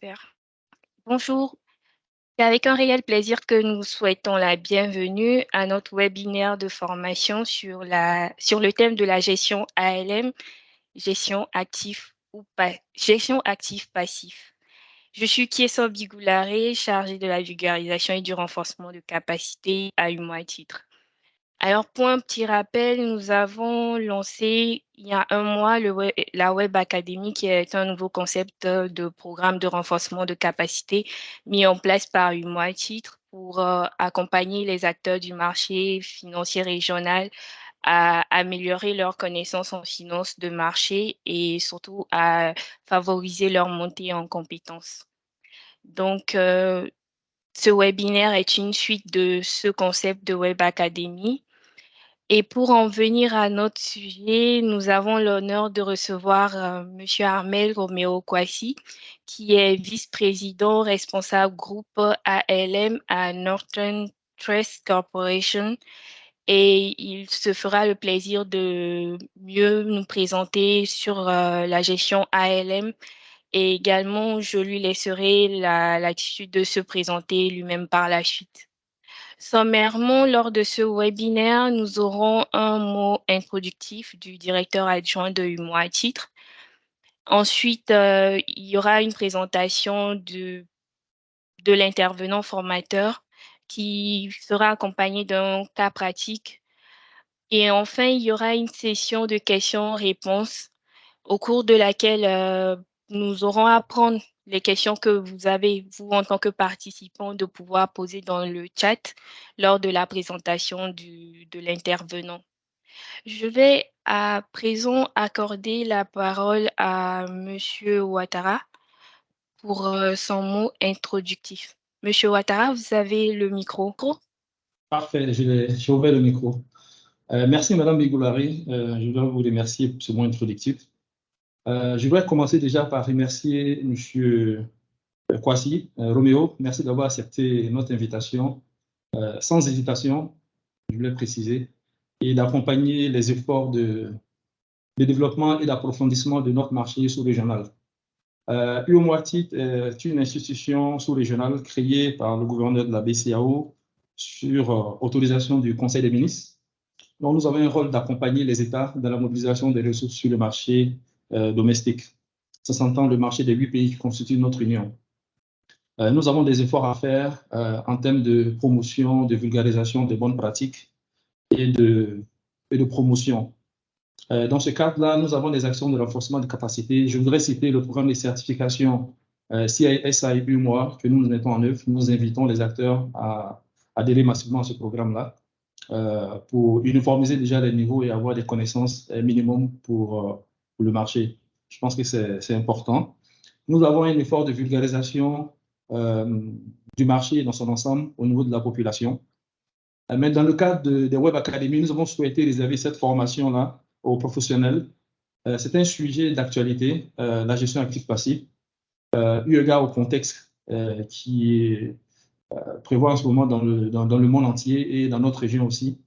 Super. Bonjour, c'est avec un réel plaisir que nous souhaitons la bienvenue à notre webinaire de formation sur le thème de la gestion ALM, gestion actif passif. Je suis Kiesa Bigoularé, chargée de la vulgarisation et du renforcement de capacité à humour titre. Alors, pour un petit rappel, nous avons lancé il y a un mois la Web Academy, qui est un nouveau concept de programme de renforcement de capacité mis en place par UMOA Titre pour accompagner les acteurs du marché financier régional à améliorer leurs connaissances en finance de marché et surtout à favoriser leur montée en compétences. Donc, ce webinaire est une suite de ce concept de Web Academy et pour en venir à notre sujet, nous avons l'honneur de recevoir Monsieur Armel Roméo Kwasi, qui est vice-président responsable groupe ALM à Northern Trust Corporation. Et il se fera le plaisir de mieux nous présenter sur la gestion ALM. Et également, je lui laisserai l'attitude de se présenter lui-même par la suite. Sommairement, lors de ce webinaire, nous aurons un mot introductif du directeur adjoint de UMO à titre. Ensuite, il y aura une présentation de l'intervenant formateur qui sera accompagné d'un cas pratique. Et enfin, il y aura une session de questions-réponses au cours de laquelle nous aurons à prendre les questions que vous avez, vous, en tant que participant, de pouvoir poser dans le chat lors de la présentation de l'intervenant. Je vais à présent accorder la parole à Monsieur Ouattara pour son mot introductif. Monsieur Ouattara, vous avez le micro. Parfait, j'ai ouvert le micro. Merci, Madame Bigoulari. Je voudrais vous remercier pour ce mot introductif. Je voudrais commencer déjà par remercier Monsieur Kwasi, Roméo. Merci d'avoir accepté notre invitation sans hésitation, je voulais préciser, et d'accompagner les efforts de développement et d'approfondissement de notre marché sous-régional. UOMOATIT est une institution sous-régionale créée par le gouverneur de la BCAO sur autorisation du Conseil des ministres. Donc, nous avons un rôle d'accompagner les États dans la mobilisation des ressources sur le marché domestique. Ça s'entend le marché des 8 pays qui constituent notre union. Nous avons des efforts à faire en termes de promotion, de vulgarisation des bonnes pratiques et de promotion. Dans ce cadre-là, nous avons des actions de renforcement de capacité. Je voudrais citer le programme de certification CISA UMOA que nous mettons en œuvre. Nous invitons les acteurs à adhérer massivement à ce programme-là pour uniformiser déjà les niveaux et avoir des connaissances minimum pour le marché. Je pense que c'est important. Nous avons un effort de vulgarisation du marché dans son ensemble au niveau de la population. Mais dans le cadre des Web Academy, nous avons souhaité réserver cette formation-là aux professionnels. C'est un sujet d'actualité, la gestion active-passive, eu égard au contexte qui prévoit en ce moment dans le monde entier et dans notre région aussi.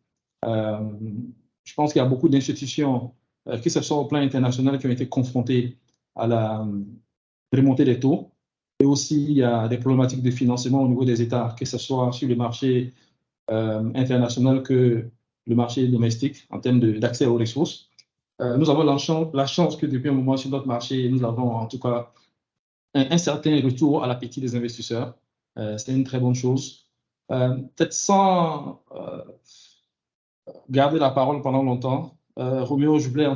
Je pense qu'il y a beaucoup d'institutions, que ce soit au plan international, qui ont été confrontées à la remontée des taux. Et aussi, il y a des problématiques de financement au niveau des États, que ce soit sur le marché international que le marché domestique en termes d'accès aux ressources. Nous avons la chance que depuis un moment sur notre marché, nous avons en tout cas un certain retour à l'appétit des investisseurs. C'est une très bonne chose. Peut-être sans garder la parole pendant longtemps, Roméo, je voulais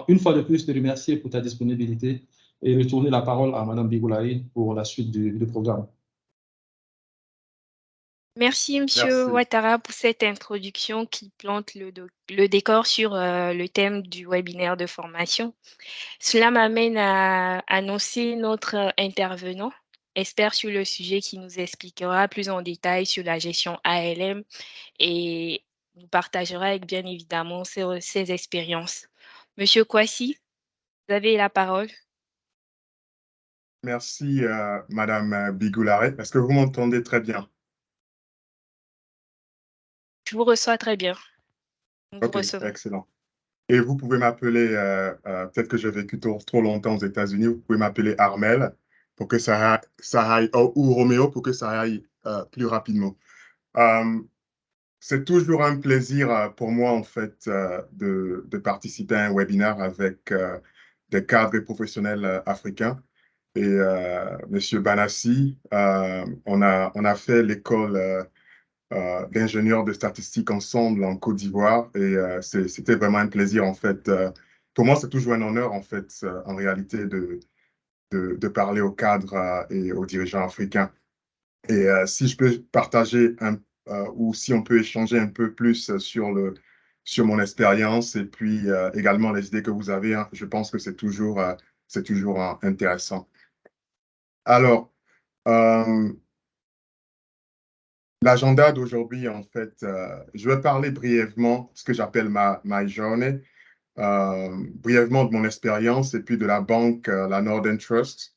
une fois de plus te remercier pour ta disponibilité et retourner la parole à Madame Bigoulari pour la suite du programme. Merci, Monsieur Ouattara, pour cette introduction qui plante le décor sur le thème du webinaire de formation. Cela m'amène à annoncer notre intervenant, expert sur le sujet, qui nous expliquera plus en détail sur la gestion ALM et nous partagera avec, bien évidemment, ses expériences. Monsieur Kwasi, vous avez la parole. Merci, Madame Bigoulare. Est-ce que vous m'entendez très bien? Je vous reçois très bien. Nous vous Ok, recevons. excellent. Et vous pouvez m'appeler, peut-être que j'ai vécu trop longtemps aux États-Unis, vous pouvez m'appeler Armel. pour que ça aille, ou Roméo pour que ça aille plus rapidement. C'est toujours un plaisir pour moi, en fait, de participer à un webinaire avec des cadres et professionnels africains. Et Monsieur Banassi, on a fait l'école d'ingénieurs de statistiques ensemble en Côte d'Ivoire et c'était vraiment un plaisir, en fait. Pour moi, c'est toujours un honneur, en fait, en réalité, de parler aux cadres et aux dirigeants africains. Et si je peux partager ou si on peut échanger un peu plus sur mon expérience et puis également les idées que vous avez, hein, je pense que c'est toujours intéressant. Alors, l'agenda d'aujourd'hui, en fait, je vais parler brièvement de ce que j'appelle ma journée, brièvement de mon expérience et puis de la banque, la Northern Trust.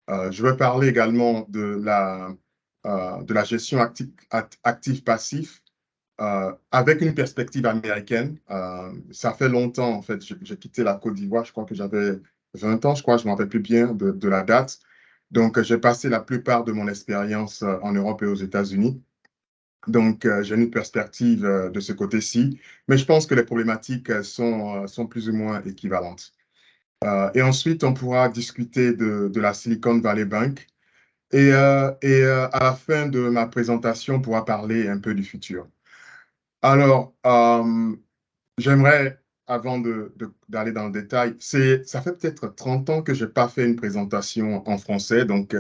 Je vais parler également de la gestion active-passif avec une perspective américaine. Ça fait longtemps, en fait, j'ai quitté la Côte d'Ivoire, je crois que j'avais 20 ans, je crois, je ne me rappelle plus bien de la date. Donc, j'ai passé la plupart de mon expérience en Europe et aux États-Unis. Donc, j'ai une perspective de ce côté-ci, mais je pense que les problématiques sont plus ou moins équivalentes. Et ensuite, on pourra discuter de la Silicon Valley Bank. Et à la fin de ma présentation, on pourra parler un peu du futur. Alors, j'aimerais, avant d'aller dans le détail, ça fait peut-être 30 ans que je n'ai pas fait une présentation en français, donc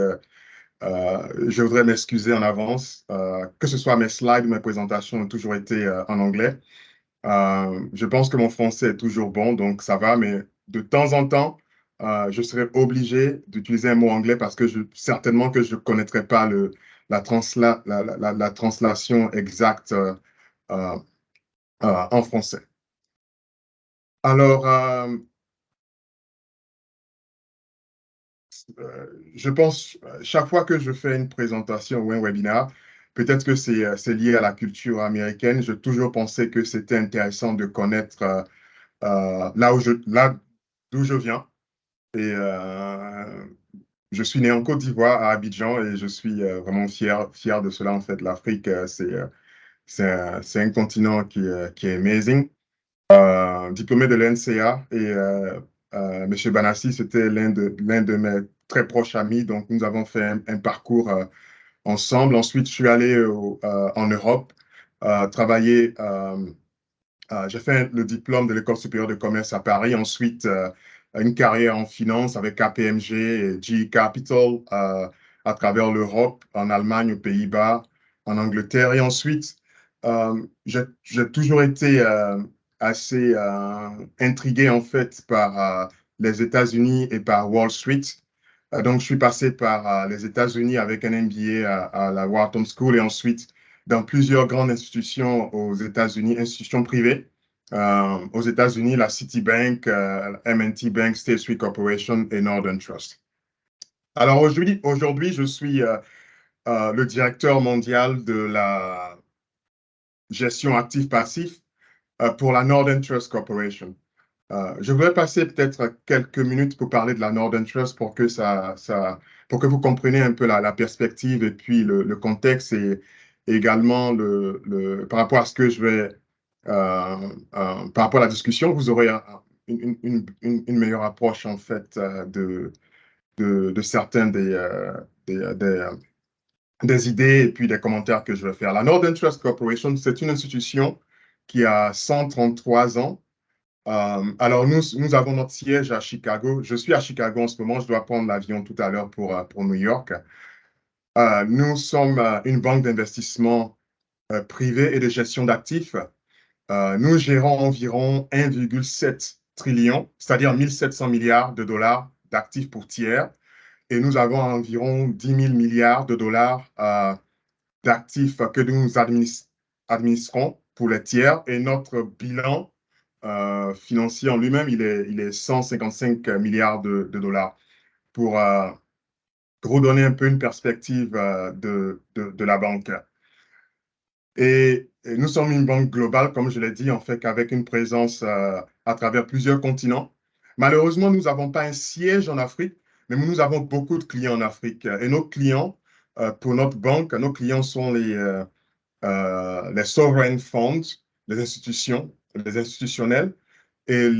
je voudrais m'excuser en avance. Que ce soit mes slides ou mes présentations ont toujours été en anglais. Je pense que mon français est toujours bon, donc ça va, mais de temps en temps, je serai obligé d'utiliser un mot anglais parce que certainement que je ne connaîtrai pas la translation exacte euh, en français. Alors, je pense, chaque fois que je fais une présentation ou un webinaire, peut-être que c'est lié à la culture américaine, j'ai toujours pensé que c'était intéressant de connaître là d'où je viens. Et je suis né en Côte d'Ivoire, à Abidjan, et je suis vraiment fier de cela. En fait, l'Afrique, c'est un continent qui est amazing. Diplômé de l'NCA, et M. Banassi, c'était l'un de mes très proches amis. Donc, nous avons fait un parcours ensemble. Ensuite, je suis allé en Europe travailler. J'ai fait le diplôme de l'École supérieure de commerce à Paris. Ensuite, une carrière en finance avec KPMG et GE Capital à travers l'Europe, en Allemagne, aux Pays-Bas, en Angleterre. Et ensuite, j'ai toujours été assez intrigué en fait par les États-Unis et par Wall Street. Donc, je suis passé par les États-Unis avec un MBA à la Wharton School et ensuite dans plusieurs grandes institutions aux États-Unis, institutions privées. Aux États-Unis, la Citibank, M&T Bank, State Street Corporation et Northern Trust. Alors aujourd'hui, je suis le directeur mondial de la gestion active-passif pour la Northern Trust Corporation. Je voudrais passer peut-être quelques minutes pour parler de la Northern Trust pour que pour que vous compreniez un peu la perspective et puis le contexte et également par rapport à ce que je vais, par rapport à la discussion, vous aurez une meilleure approche en fait de certains des idées et puis des commentaires que je vais faire. La Northern Trust Corporation, c'est une institution qui a 133 ans. Alors, nous avons notre siège à Chicago. Je suis à Chicago en ce moment. Je dois prendre l'avion tout à l'heure pour New York. Nous sommes une banque d'investissement privée et de gestion d'actifs. Nous gérons environ 1,7 trillion, c'est-à-dire 1700 milliards de dollars d'actifs pour tiers. Et nous avons environ 10 000 milliards de dollars d'actifs que nous administrons pour les tiers. Et notre bilan financier en lui-même, il est 155 milliards de dollars. Pour vous donner un peu une perspective de la banque. Et nous sommes une banque globale, comme je l'ai dit, en fait, avec une présence à travers plusieurs continents. Malheureusement, nous n'avons pas un siège en Afrique, mais nous avons beaucoup de clients en Afrique. Et nos clients, pour notre banque, nos clients sont les sovereign funds, les institutionnels, et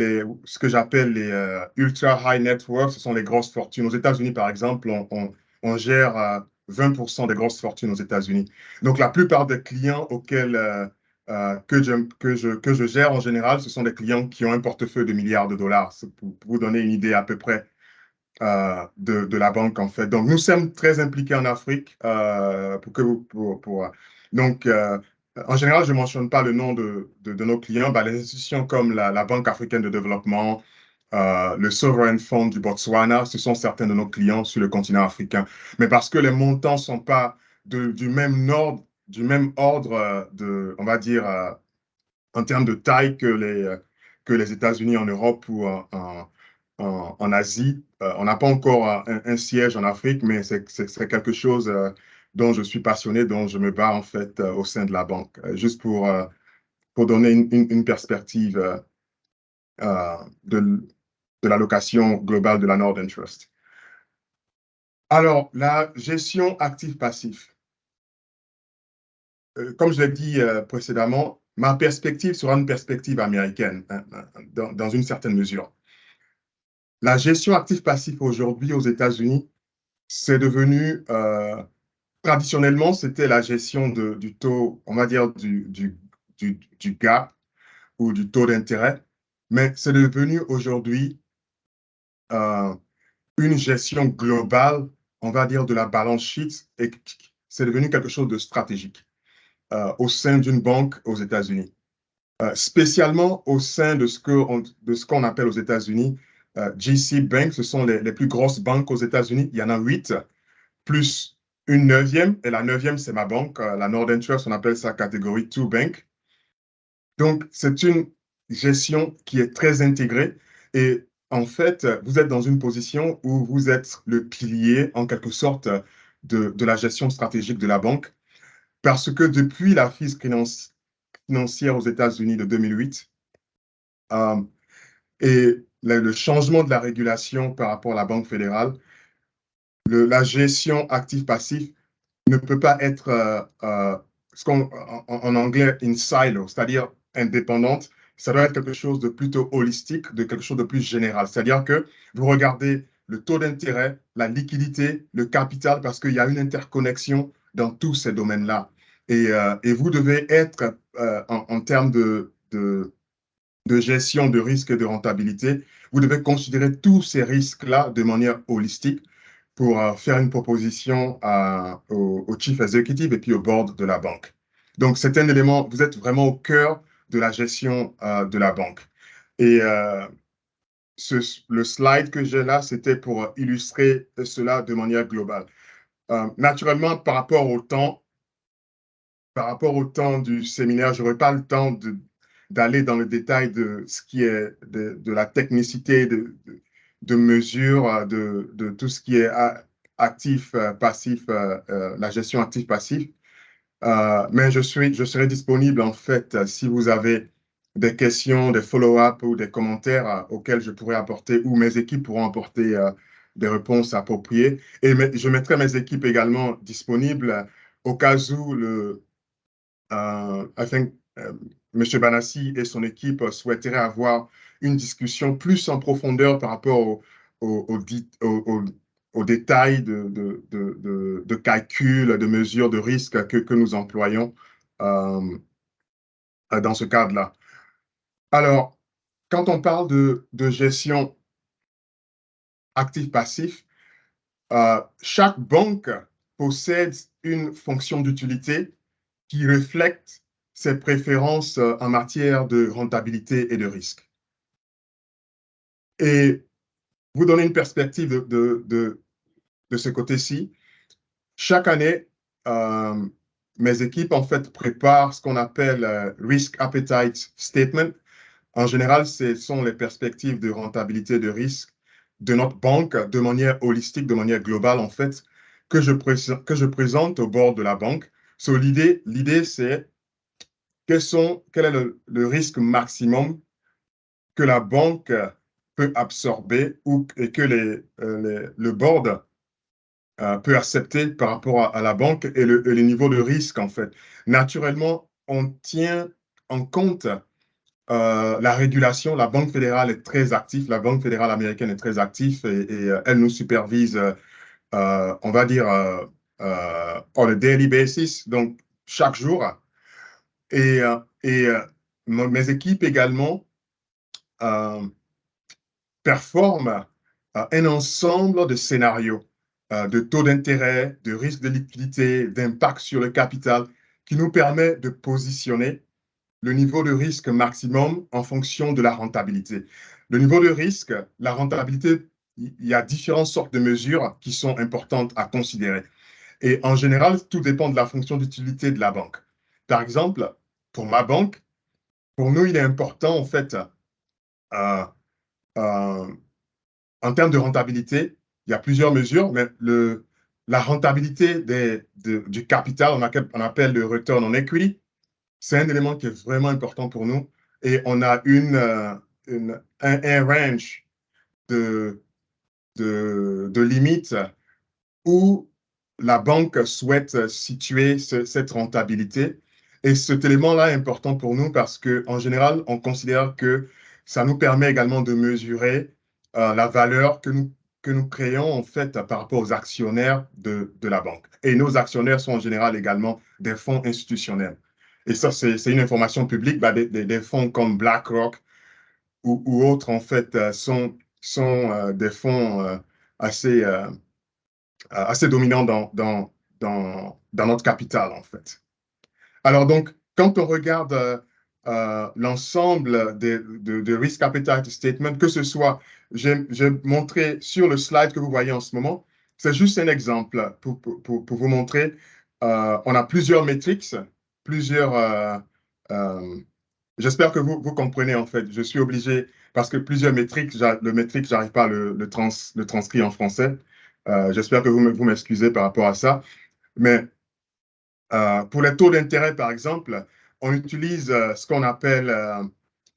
ce que j'appelle les ultra high net worth, ce sont les grosses fortunes. Aux États-Unis, par exemple, on gère 20% des grosses fortunes aux États-Unis. Donc, la plupart des clients que je gère en général, ce sont des clients qui ont un portefeuille de milliards de dollars. Pour vous donner une idée à peu près de la banque, en fait. Donc, nous sommes très impliqués en Afrique. Donc, en général, je ne mentionne pas le nom de nos clients. Ben, les institutions comme la Banque africaine de développement, le Sovereign Fund du Botswana, ce sont certains de nos clients sur le continent africain. Mais parce que les montants ne sont pas du même ordre, on va dire, en termes de taille que les États-Unis en Europe ou en Asie. On n'a pas encore un siège en Afrique, mais c'est quelque chose dont je suis passionné, dont je me bats en fait au sein de la banque. Juste pour donner une perspective de l'allocation globale de la Northern Trust. Alors, la gestion actif-passif. Comme je l'ai dit précédemment, ma perspective sera une perspective américaine, hein, dans une certaine mesure. La gestion actif-passif aujourd'hui aux États-Unis, c'est devenu, traditionnellement, c'était la gestion du taux, on va dire, du gap ou du taux d'intérêt, mais c'est devenu aujourd'hui une gestion globale, on va dire, de la balance sheet, et c'est devenu quelque chose de stratégique au sein d'une banque aux États-Unis. Spécialement au sein de ce qu'on appelle aux États-Unis GC Bank, ce sont les plus grosses banques aux États-Unis. Il y en a 8, plus une 9e, et la 9e, c'est ma banque, la Northern Trust, on appelle ça catégorie 2 Bank. Donc, c'est une gestion qui est très intégrée, et en fait, vous êtes dans une position où vous êtes le pilier, en quelque sorte, de la gestion stratégique de la banque, parce que depuis la crise financière aux États-Unis de 2008, et le changement de la régulation par rapport à la Banque fédérale, la gestion actif-passif ne peut pas être ce qu'on en anglais in silo, c'est-à-dire indépendante. Ça doit être quelque chose de plutôt holistique, de quelque chose de plus général. C'est-à-dire que vous regardez le taux d'intérêt, la liquidité, le capital, parce qu'il y a une interconnexion dans tous ces domaines-là. Et vous devez être, en termes de gestion de risque et de rentabilité, vous devez considérer tous ces risques-là de manière holistique pour faire une proposition au chief executive et puis au board de la banque. Donc, c'est un élément, vous êtes vraiment au cœur de la gestion de la banque. Et le slide que j'ai là, c'était pour illustrer cela de manière globale. Naturellement, par rapport au temps du séminaire, je n'aurai pas le temps d'aller dans le détail de ce qui est de la technicité de mesure, de tout ce qui est actif, passif, la gestion actif-passif. Mais je serai disponible, en fait, si vous avez des questions, des follow-up ou des commentaires auxquels je pourrais apporter, ou mes équipes pourront apporter des réponses appropriées. Et je mettrai mes équipes également disponibles au cas où M. Banassi et son équipe souhaiteraient avoir une discussion plus en profondeur par rapport aux détails de calcul, de mesures de risque que nous employons dans ce cadre-là. Alors, quand on parle de gestion actif-passif, chaque banque possède une fonction d'utilité qui reflète ses préférences en matière de rentabilité et de risque. Et vous donner une perspective de ce côté-ci, chaque année, mes équipes, en fait, préparent ce qu'on appelle Risk Appetite Statement. En général, ce sont les perspectives de rentabilité et de risque de notre banque de manière holistique, de manière globale, en fait, que je présente au bord de la banque. So, l'idée, c'est quel est le risque maximum que la banque peut absorber et que le board peut accepter par rapport à la banque et le niveau de risque, en fait. Naturellement, on tient en compte la régulation. La Banque fédérale est très active, la Banque fédérale américaine est très active et elle nous supervise, on va dire, on a daily basis, donc chaque jour. Et mes équipes également performent un ensemble de scénarios de taux d'intérêt, de risque de liquidité, d'impact sur le capital, qui nous permet de positionner le niveau de risque maximum en fonction de la rentabilité. Le niveau de risque, la rentabilité, il y a différentes sortes de mesures qui sont importantes à considérer. Et en général, tout dépend de la fonction d'utilité de la banque. Par exemple, pour ma banque, pour nous, il est important, en fait, euh, en termes de rentabilité, il y a plusieurs mesures, mais la rentabilité du capital, on appelle le return on equity, c'est un élément qui est vraiment important pour nous. Et on a un range de limites où la banque souhaite situer cette rentabilité. Et cet élément-là est important pour nous parce qu'en général, on considère que ça nous permet également de mesurer la valeur que nous créons en fait par rapport aux actionnaires de la banque. Et nos actionnaires sont en général également des fonds institutionnels. Et ça, c'est une information publique. Bah, des fonds comme BlackRock ou autres, en fait, sont des fonds assez dominant dans notre capital, en fait. Alors donc, quand on regarde l'ensemble de risk appetite statement, que ce soit, j'ai montré sur le slide que vous voyez en ce moment, c'est juste un exemple pour vous montrer. On a plusieurs metrics, j'espère que vous comprenez, en fait. Je suis obligé, parce que plusieurs métriques, le métrique, j'arrive pas à le transcrire en français. J'espère que vous m'excusez par rapport à ça. Mais pour les taux d'intérêt, par exemple, on utilise ce qu'on appelle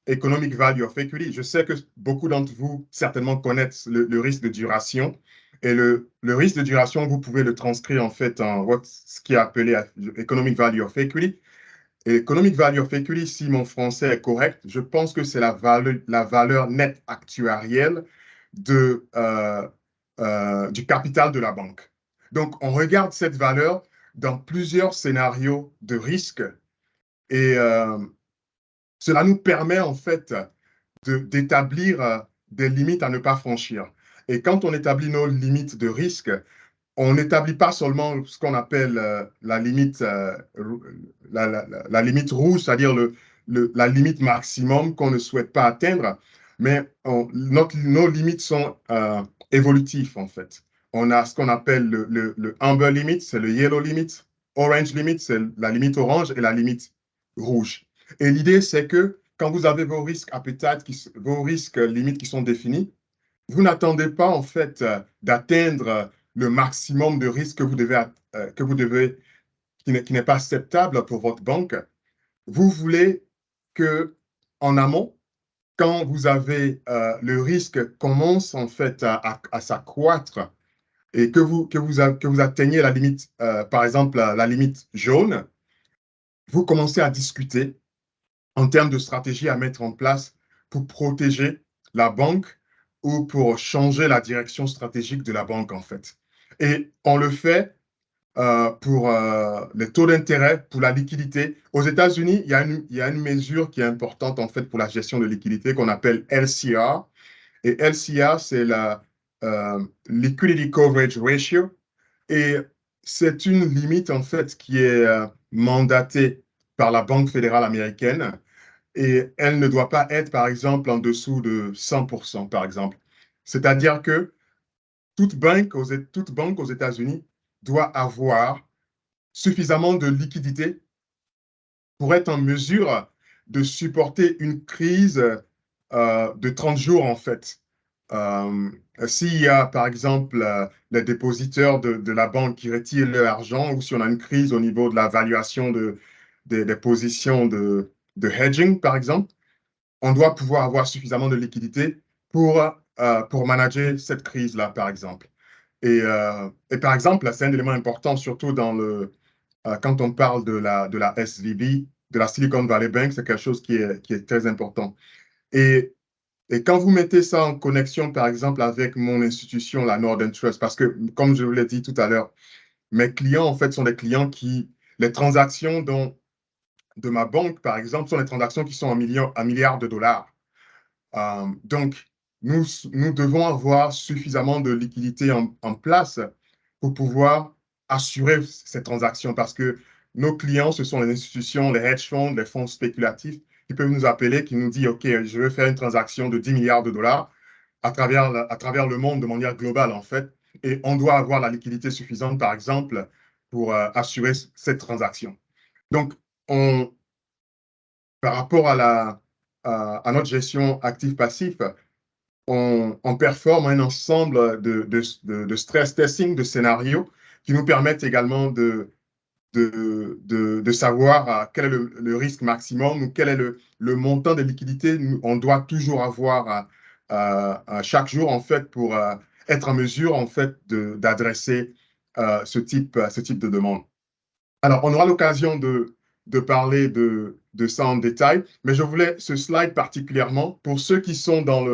Economic Value of Equity. Je sais que beaucoup d'entre vous certainement connaissent le risque de duration. Et le risque de duration, vous pouvez le transcrire en fait en ce qui est appelé Economic Value of Equity. Et Economic Value of Equity, si mon français est correct, je pense que c'est la valeur nette actuarielle du capital de la banque. Donc, on regarde cette valeur dans plusieurs scénarios de risque et cela nous permet en fait d'établir des limites à ne pas franchir. Et quand on établit nos limites de risque, on n'établit pas seulement ce qu'on appelle la limite rouge, c'est-à-dire la limite maximum qu'on ne souhaite pas atteindre, mais nos limites sont évolutives en fait. On a ce qu'on appelle le amber limit, c'est le yellow limit, orange limit, c'est la limite orange et la limite rouge. Et l'idée, c'est que quand vous avez vos risques appetite, vos risques limites qui sont définis, vous n'attendez pas en fait d'atteindre le maximum de risque qui n'est pas acceptable pour votre banque. Vous voulez que, en amont, quand vous avez le risque commence en fait à s'accroître et que vous atteignez la limite, par exemple la limite jaune, vous commencez à discuter en termes de stratégie à mettre en place pour protéger la banque ou pour changer la direction stratégique de la banque, en fait. Et on le fait pour les taux d'intérêt, pour la liquidité. Aux États-Unis, il y a une mesure qui est importante, en fait, pour la gestion de liquidité qu'on appelle LCR. Et LCR, c'est la Liquidity Coverage Ratio. Et c'est une limite, en fait, qui est mandatée par la Banque fédérale américaine et elle ne doit pas être, par exemple, en dessous de 100%, par exemple. C'est-à-dire que toute banque aux États-Unis doit avoir suffisamment de liquidité pour être en mesure de supporter une crise de 30 jours, en fait. S'il y a, par exemple, les dépositeurs de la banque qui retirent leur argent ou si on a une crise au niveau de la valuation des positions de hedging, par exemple, on doit pouvoir avoir suffisamment de liquidité pour manager cette crise-là, par exemple. Et par exemple, c'est un élément important, surtout quand on parle de la SVB, de la Silicon Valley Bank, c'est quelque chose qui est très important. Et quand vous mettez ça en connexion, par exemple, avec mon institution, la Northern Trust, parce que, comme je vous l'ai dit tout à l'heure, mes clients, en fait, sont des clients les transactions de ma banque, par exemple, sont des transactions qui sont en milliards de dollars. Donc, nous devons avoir suffisamment de liquidités en place pour pouvoir assurer ces transactions parce que nos clients, ce sont les institutions, les hedge funds, les fonds spéculatifs qui peuvent nous appeler, qui nous disent, OK, je veux faire une transaction de 10 milliards de dollars à travers le monde de manière globale, en fait. Et on doit avoir la liquidité suffisante, par exemple, pour assurer cette transaction. Donc, par rapport à notre gestion actif-passif, on performe un ensemble de stress testing, de scénarios qui nous permettent également de savoir quel est le risque maximum ou quel est le montant de liquidité on doit toujours avoir chaque jour, en fait, pour être en mesure, en fait, d'adresser ce type de demande. Alors, on aura l'occasion de parler de ça en détail, mais je voulais ce slide particulièrement pour ceux qui sont dans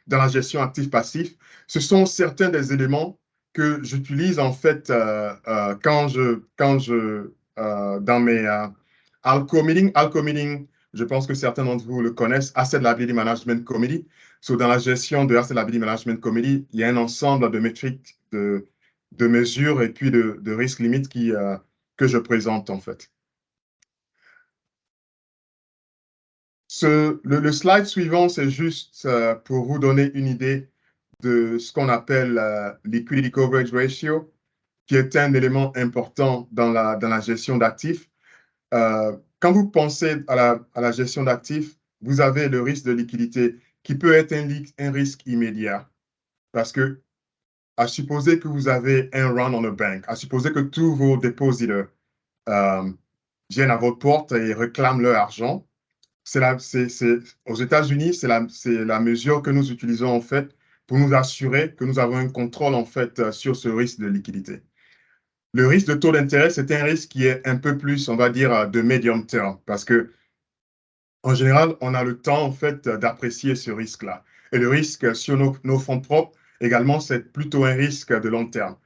la gestion actif-passif. Ce sont certains des éléments que j'utilise en fait dans mes ALCO meetings. ALCO meeting, je pense que certains d'entre vous le connaissent, Asset Liability Management Committee. Dans la gestion de Asset Liability Management Committee, il y a un ensemble de métriques, de mesures et puis de risques limites que je présente en fait. Le slide suivant, c'est juste pour vous donner une idée de ce qu'on appelle Liquidity Coverage Ratio, qui est un élément important dans la gestion d'actifs. Quand vous pensez à la gestion d'actifs, vous avez le risque de liquidité qui peut être un risque immédiat. Parce que, à supposer que vous avez un run on a bank, à supposer que tous vos dépositeurs viennent à votre porte et réclament leur argent, aux États-Unis, c'est la mesure que nous utilisons en fait pour nous assurer que nous avons un contrôle en fait sur ce risque de liquidité. Le risque de taux d'intérêt, c'est un risque qui est un peu plus, on va dire, de medium terme parce que en général, on a le temps en fait d'apprécier ce risque-là. Et le risque sur nos fonds propres, également, c'est plutôt un risque de long terme.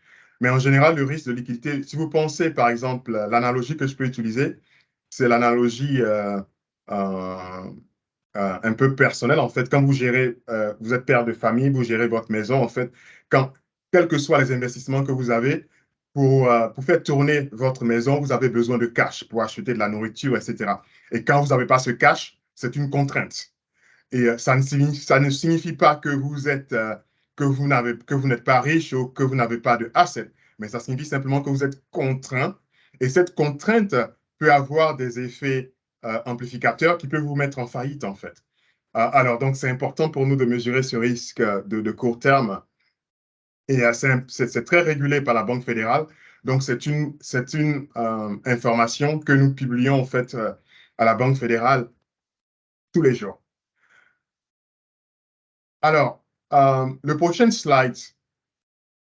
Mais en général, le risque de liquidité, si vous pensez par exemple, l'analogie que je peux utiliser, c'est l'analogie un peu personnelle. En fait, quand vous gérez, vous êtes père de famille, vous gérez votre maison, en fait, quels que soient les investissements que vous avez, pour faire tourner votre maison, vous avez besoin de cash pour acheter de la nourriture, etc. Et quand vous n'avez pas ce cash, c'est une contrainte. Et ça ne signifie pas que vous n'êtes pas riche ou que vous n'avez pas de asset, mais ça signifie simplement que vous êtes contraint. Et cette contrainte peut avoir des effets amplificateurs qui peuvent vous mettre en faillite, en fait. Alors, donc, c'est important pour nous de mesurer ce risque de court terme. Et c'est très régulé par la Banque fédérale. Donc, c'est une information que nous publions, en fait, à la Banque fédérale tous les jours. Alors, le prochain slide.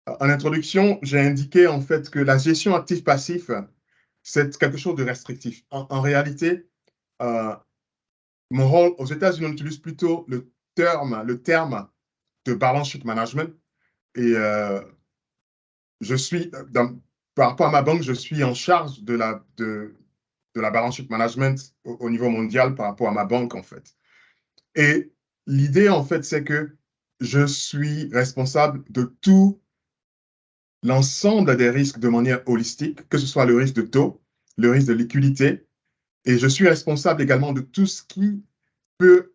En introduction, j'ai indiqué, en fait, que la gestion actif-passif, c'est quelque chose de restrictif. En réalité, mon rôle aux États-Unis, on utilise plutôt le terme de balance sheet management. Et par rapport à ma banque, je suis en charge de la balance sheet management au niveau mondial par rapport à ma banque, en fait. Et l'idée, en fait, c'est que je suis responsable de tout l'ensemble des risques de manière holistique, que ce soit le risque de taux, le risque de liquidité, et je suis responsable également de tout ce qui peut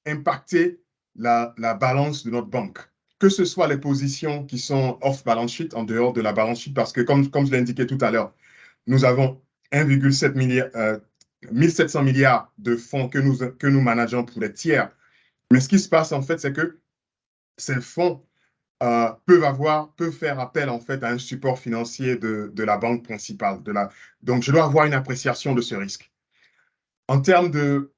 impacter la balance de notre banque, que ce soit les positions qui sont off-balance sheet, en dehors de la balance sheet, parce que comme je l'ai indiqué tout à l'heure, nous avons 1,700 milliards de fonds que nous manageons pour les tiers. Mais ce qui se passe, en fait, c'est que ces fonds peuvent faire appel, en fait, à un support financier de la banque principale. Donc, je dois avoir une appréciation de ce risque. En termes de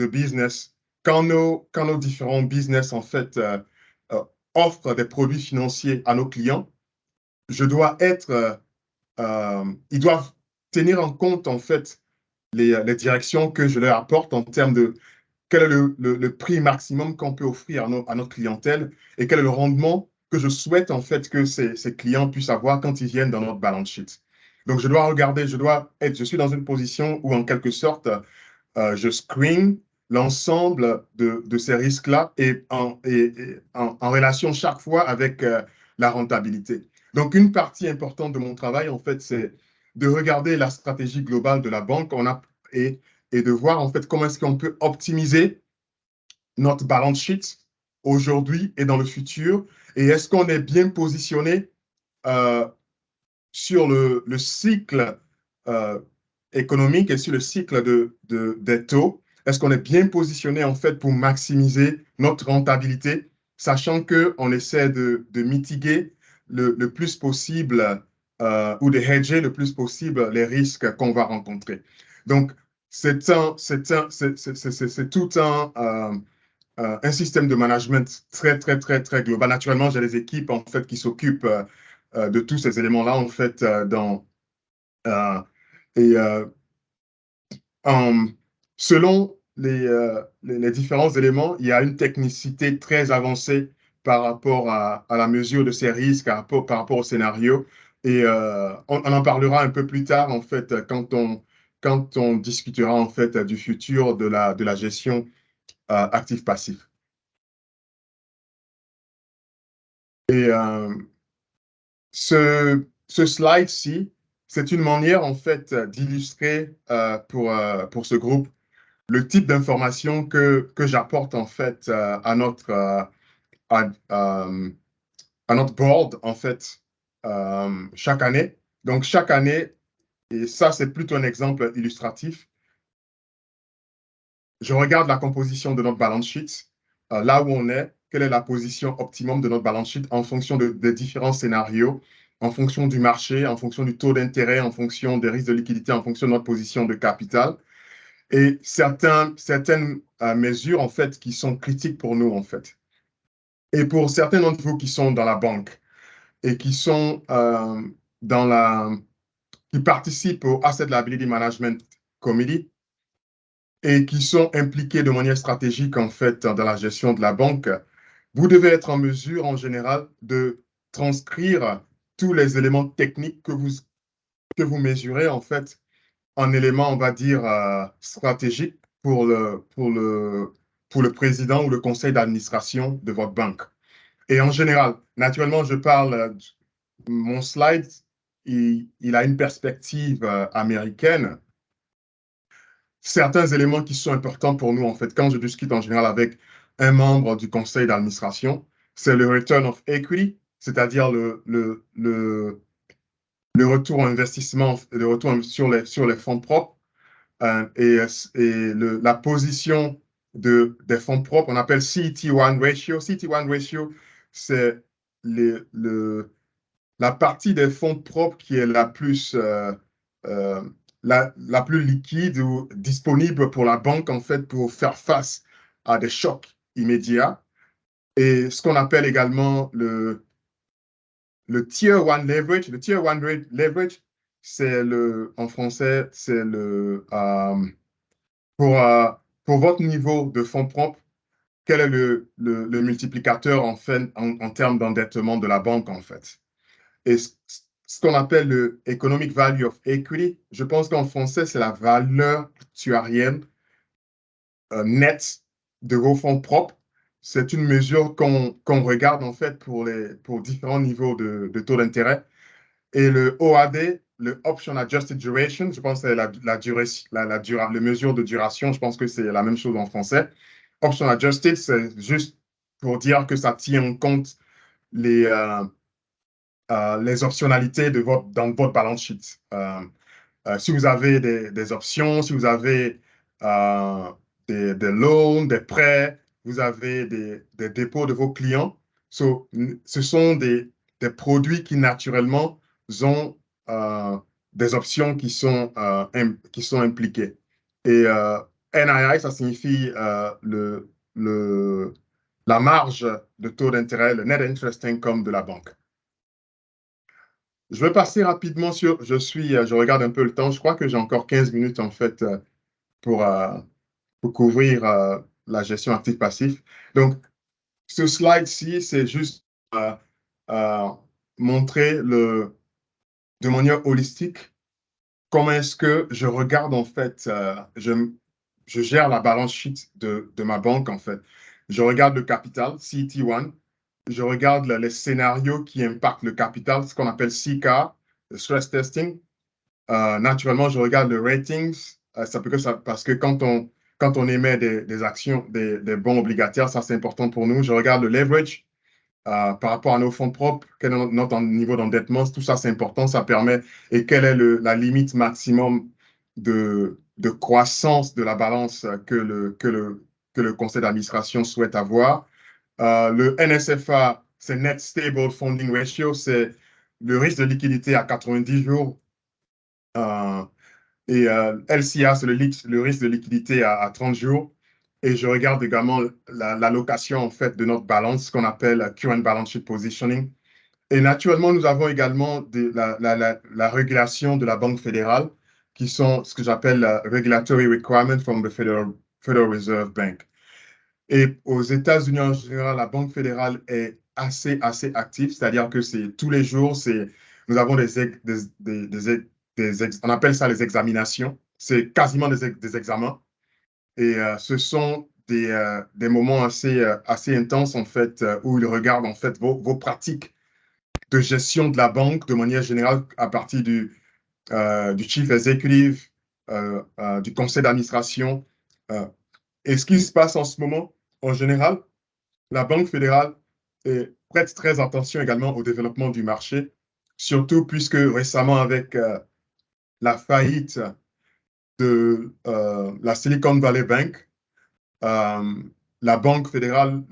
business, quand nos différents business, en fait, offrent des produits financiers à nos clients, je dois être, ils doivent tenir en compte, en fait, les directions que je leur apporte en termes de quel est le prix maximum qu'on peut offrir à notre clientèle et quel est le rendement que je souhaite, en fait, que ces clients puissent avoir quand ils viennent dans notre balance sheet. Donc, je dois regarder, je suis dans une position où, en quelque sorte, je screen l'ensemble de ces risques-là et en relation chaque fois avec la rentabilité. Donc, une partie importante de mon travail, en fait, c'est de regarder la stratégie globale de la banque et de voir, en fait, comment est-ce qu'on peut optimiser notre balance sheet aujourd'hui et dans le futur. Et est-ce qu'on est bien positionné euh, sur le cycle euh, économique et sur le cycle des taux? Est-ce qu'on est bien positionné en fait pour maximiser notre rentabilité, sachant qu'on essaie de mitiguer le plus possible ou de hedger le plus possible les risques qu'on va rencontrer? Donc, c'est tout un système de management très, très, très, très global. Naturellement, j'ai des équipes en fait qui s'occupent de tous ces éléments-là en fait euh, et selon les différents éléments, il y a une technicité très avancée par rapport à la mesure de ces risques, par rapport au scénario. Et on en parlera un peu plus tard, en fait, quand on discutera, en fait, du futur de la gestion actif-passif. Et ce slide-ci, c'est une manière, en fait, d'illustrer pour ce groupe le type d'information que j'apporte en fait à, à notre board en fait chaque année. Donc chaque année, et ça c'est plutôt un exemple illustratif, je regarde la composition de notre balance sheet, là où on est, quelle est la position optimum de notre balance sheet en fonction des différents scénarios, en fonction du marché, en fonction du taux d'intérêt, en fonction des risques de liquidité, en fonction de notre position de capital. Et certaines mesures, en fait, qui sont critiques pour nous, en fait. Et pour certains d'entre vous qui sont dans la banque et qui sont qui participent au Asset Liability Management Committee et qui sont impliqués de manière stratégique, en fait, dans la gestion de la banque, vous devez être en mesure, en général, de transcrire tous les éléments techniques que vous mesurez, en fait, en élément, on va dire, stratégique pour le président ou le conseil d'administration de votre banque. Et en général, naturellement, je parle, mon slide, il a une perspective américaine. Certains éléments qui sont importants pour nous, en fait, quand je discute en général avec un membre du conseil d'administration, c'est le return of equity, c'est-à-dire le retour en investissement, le retour sur les fonds propres la position des fonds propres, on appelle CET1 ratio. CET1 ratio, c'est la partie des fonds propres qui est euh, la plus liquide ou disponible pour la banque, en fait, pour faire face à des chocs immédiats. Et ce qu'on appelle également le Tier 1 leverage. Le Tier 1 leverage, en français, c'est pour votre niveau de fonds propres, quel est le multiplicateur en termes d'endettement de la banque, en fait. Et ce qu'on appelle le Economic Value of Equity, je pense qu'en français, c'est la valeur actuarienne nette de vos fonds propres. C'est une mesure qu'on regarde, en fait, pour différents niveaux de taux d'intérêt. Et le OAD, le Option Adjusted Duration, je pense que c'est la mesure de duration, je pense que c'est la même chose en français. Option Adjusted, c'est juste pour dire que ça tient en compte les optionnalités dans votre balance sheet. Si vous avez des options, si vous avez des loans, des prêts, vous avez des dépôts de vos clients, ce sont des produits qui naturellement ont des options qui sont impliquées. Et NII, ça signifie la marge de taux d'intérêt, le net interest income de la banque. Je vais passer rapidement sur, je regarde un peu le temps, je crois que j'ai encore 15 minutes en fait pour couvrir la gestion actif-passif. Donc, ce slide-ci, c'est juste montrer de manière holistique comment est-ce que je regarde en fait, je gère la balance sheet de ma banque en fait. Je regarde le capital, CET1, je regarde les scénarios qui impactent le capital, ce qu'on appelle CK, le stress testing. Naturellement, je regarde le ratings, parce que quand on émet des actions, des bons obligataires, ça c'est important pour nous. Je regarde le leverage par rapport à nos fonds propres, quel est notre niveau d'endettement, tout ça c'est important, ça permet, et quelle est la limite maximum de croissance de la balance que le conseil d'administration souhaite avoir. Le NSFA, c'est Net Stable Funding Ratio, c'est le risque de liquidité à 90 jours. Et LCA, c'est le risque de liquidité à 30 jours. Et je regarde également l'allocation en fait de notre balance, ce qu'on appelle current balance sheet positioning. Et naturellement, nous avons également la régulation de la Banque fédérale, qui sont ce que j'appelle regulatory requirements from the Federal Reserve Bank. Et aux États-Unis en général, la Banque fédérale est assez active, c'est-à-dire que c'est tous les jours, nous avons on appelle ça les examinations, c'est quasiment des examens. Et ce sont des moments assez intenses, en fait, où ils regardent, en fait, vos pratiques de gestion de la banque de manière générale à partir du chief executive, du conseil d'administration. Et ce qui se passe en ce moment, en général, la Banque fédérale prête très attention également au développement du marché, surtout puisque récemment, avec la faillite de la Silicon Valley Bank, la Banque fédérale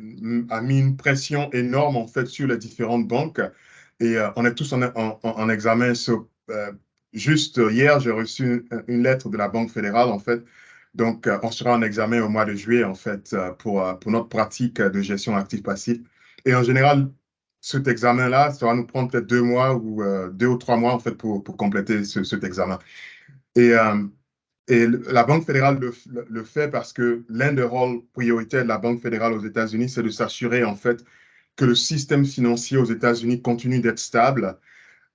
a mis une pression énorme en fait sur les différentes banques. Et on est tous en examen. Juste hier, j'ai reçu une lettre de la Banque fédérale en fait. Donc, on sera en examen au mois de juillet en fait pour notre pratique de gestion actif-passif. Et en général, cet examen-là, ça va nous prendre peut-être 2 mois ou 2 ou 3 mois en fait pour compléter cet examen. Et la Banque fédérale le fait parce que l'un des rôles prioritaires de la Banque fédérale aux États-Unis, c'est de s'assurer en fait que le système financier aux États-Unis continue d'être stable.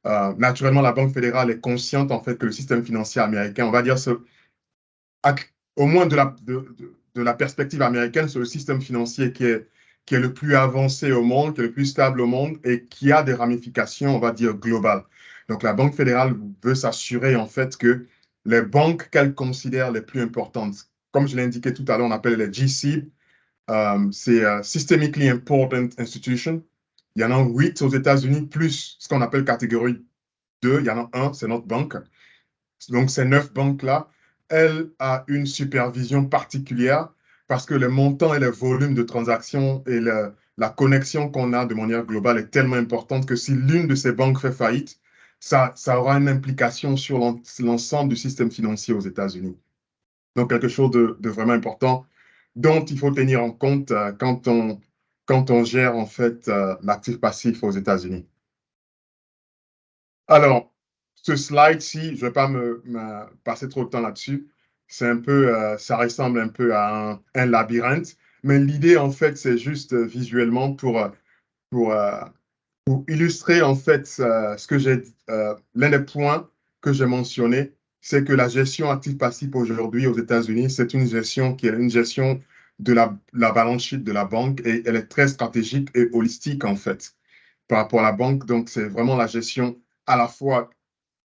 Naturellement, la Banque fédérale est consciente en fait que le système financier américain, on va dire, au moins de la perspective américaine, c'est le système financier qui est le plus avancé au monde, qui est le plus stable au monde et qui a des ramifications, on va dire, globales. Donc, la Banque fédérale veut s'assurer en fait que les banques qu'elle considère les plus importantes, comme je l'ai indiqué tout à l'heure, on appelle les GSIB, c'est Systemically Important Institution. Il y en a 8 aux États-Unis, plus ce qu'on appelle catégorie 2. Il y en a un, c'est notre banque. Donc, ces 9 banques-là, elle a une supervision particulière parce que le montant et le volume de transactions et la connexion qu'on a de manière globale est tellement importante que si l'une de ces banques fait faillite, ça aura une implication sur l'ensemble du système financier aux États-Unis. Donc, quelque chose de vraiment important dont il faut tenir en compte quand on gère en fait l'actif passif aux États-Unis. Alors, ce slide-ci, je ne vais pas me passer trop de temps là-dessus. C'est un peu, ça ressemble un peu à un labyrinthe, mais l'idée, en fait, c'est juste visuellement pour illustrer, en fait, ce que j'ai, l'un des points que j'ai mentionné, c'est que la gestion active-passive aujourd'hui aux États-Unis, c'est une gestion qui est une gestion de la balance sheet de la banque et elle est très stratégique et holistique, en fait, par rapport à la banque. Donc, c'est vraiment la gestion à la fois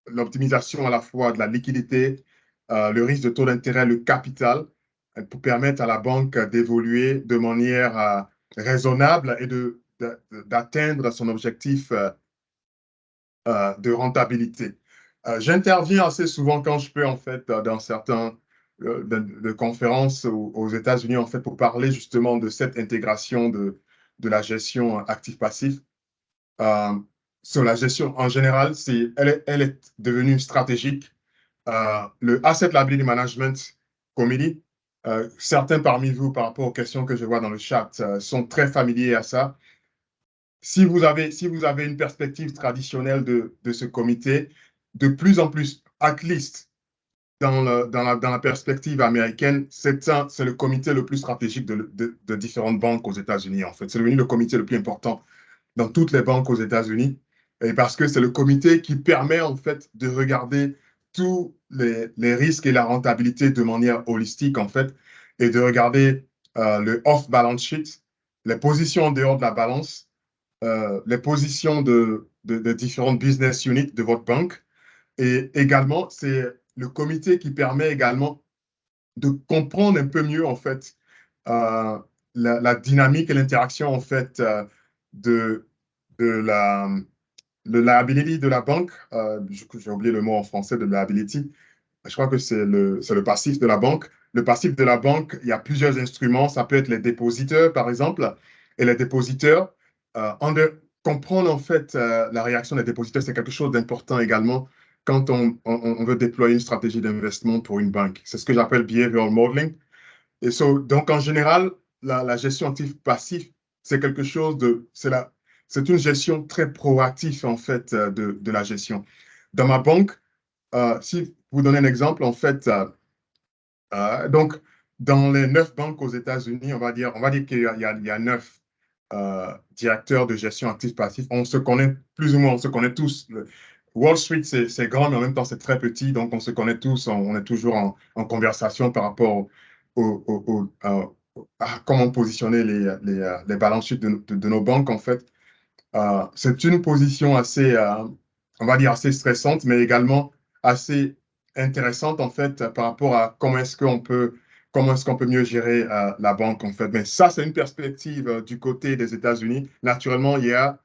l'optimisation à la fois de la liquidité, le risque de taux d'intérêt, le capital, pour permettre à la banque d'évoluer de manière raisonnable et d'atteindre son objectif de rentabilité. J'interviens assez souvent quand je peux, en fait, dans certaines de conférences aux États-Unis, en fait, pour parler justement de cette intégration de la gestion actif-passif. Sur la gestion en général, elle est devenue stratégique. Le Asset Liability Management Committee, certains parmi vous, par rapport aux questions que je vois dans le chat, sont très familiers à ça. Si vous avez une perspective traditionnelle de ce comité, de plus en plus, at least, dans la perspective américaine, c'est le comité le plus stratégique de différentes banques aux États-Unis, en fait. C'est devenu le comité le plus important dans toutes les banques aux États-Unis, et parce que c'est le comité qui permet, en fait, de regarder tous les risques et la rentabilité de manière holistique, en fait, et de regarder le off-balance sheet, les positions en dehors de la balance, les positions de différentes business units de votre banque. Et également, c'est le comité qui permet également de comprendre un peu mieux, en fait, la dynamique et l'interaction, en fait, de la liability de la banque. J'ai oublié le mot en français de liability. Je crois que c'est le passif de la banque. Le passif de la banque, il y a plusieurs instruments. Ça peut être les dépositeurs, par exemple. Et les dépositeurs, comprendre en fait la réaction des dépositeurs, c'est quelque chose d'important également quand on veut déployer une stratégie d'investissement pour une banque. C'est ce que j'appelle behavioral modeling. Et donc, en général, la gestion actif-passif, c'est quelque chose c'est une gestion très proactive, en fait, de la gestion. Dans ma banque, si vous donnez un exemple, en fait, donc, dans les 9 banques aux États-Unis, on va dire qu'il y a 9 directeurs de gestion actif-passif. On se connaît plus ou moins, on se connaît tous. Wall Street, c'est grand, mais en même temps, c'est très petit. Donc, on se connaît tous. On est toujours en conversation par rapport à comment positionner les balance sheets de nos banques, en fait. C'est une position assez, on va dire, assez stressante, mais également assez intéressante, en fait, par rapport à comment est-ce qu'on peut mieux gérer la banque, en fait. Mais ça, c'est une perspective du côté des États-Unis. Naturellement, il y a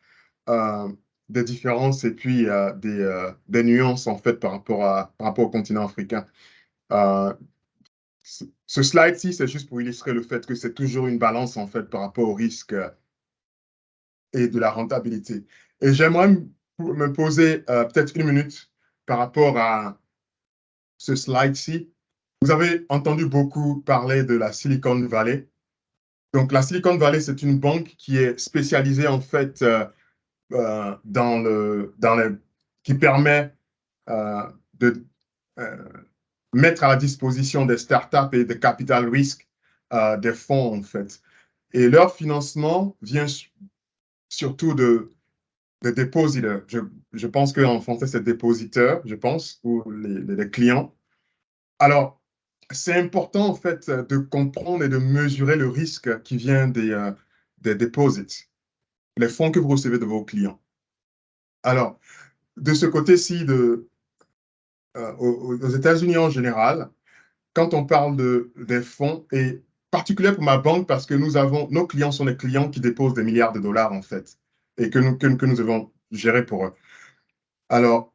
des différences et puis des nuances, en fait, par rapport au continent africain. Ce slide-ci, c'est juste pour illustrer le fait que c'est toujours une balance, en fait, par rapport au risque et de la rentabilité. Et j'aimerais me poser peut-être une minute par rapport à ce slide-ci. Vous avez entendu beaucoup parler de la Silicon Valley. Donc, la Silicon Valley, c'est une banque qui est spécialisée, en fait, qui permet de mettre à la disposition des startups et des capital risques des fonds, en fait. Et leur financement vient surtout de dépositeurs. Je pense qu'en français, c'est dépositeurs, je pense, ou les clients. Alors, c'est important, en fait, de comprendre et de mesurer le risque qui vient des deposits, les fonds que vous recevez de vos clients. Alors, de ce côté-ci, aux États-Unis en général, quand on parle des fonds, et particulièrement pour ma banque, parce que nos clients sont des clients qui déposent des milliards de dollars, en fait, et que nous devons gérer pour eux. Alors,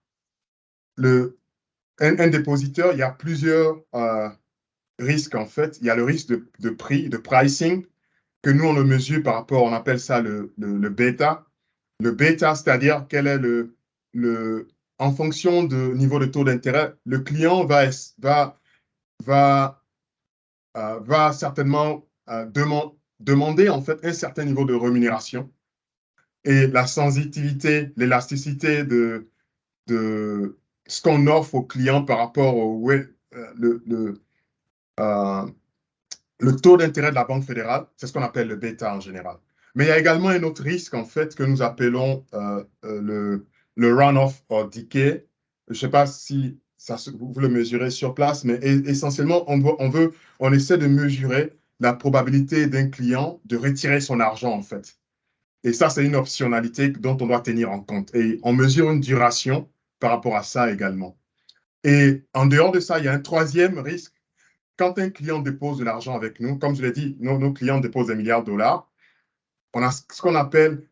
un dépositeur, il y a plusieurs risques, en fait. Il y a le risque de prix, de pricing, que nous, on le mesure par rapport, on appelle ça le bêta. Le bêta, c'est-à-dire quel est en fonction du niveau de taux d'intérêt, le client va certainement demander, en fait, un certain niveau de rémunération. Et la sensibilité, l'élasticité de ce qu'on offre aux clients par rapport le taux d'intérêt de la Banque fédérale, c'est ce qu'on appelle le bêta en général. Mais il y a également un autre risque, en fait, que nous appelons le run-off or decay. Je ne sais pas si vous le mesurez sur place, mais essentiellement, on essaie de mesurer la probabilité d'un client de retirer son argent, en fait. Et ça, c'est une optionnalité dont on doit tenir en compte. Et on mesure une duration par rapport à ça également. Et en dehors de ça, il y a un troisième risque. Quand un client dépose de l'argent avec nous, comme je l'ai dit, nos clients déposent des milliards de dollars, on a ce qu'on appelle,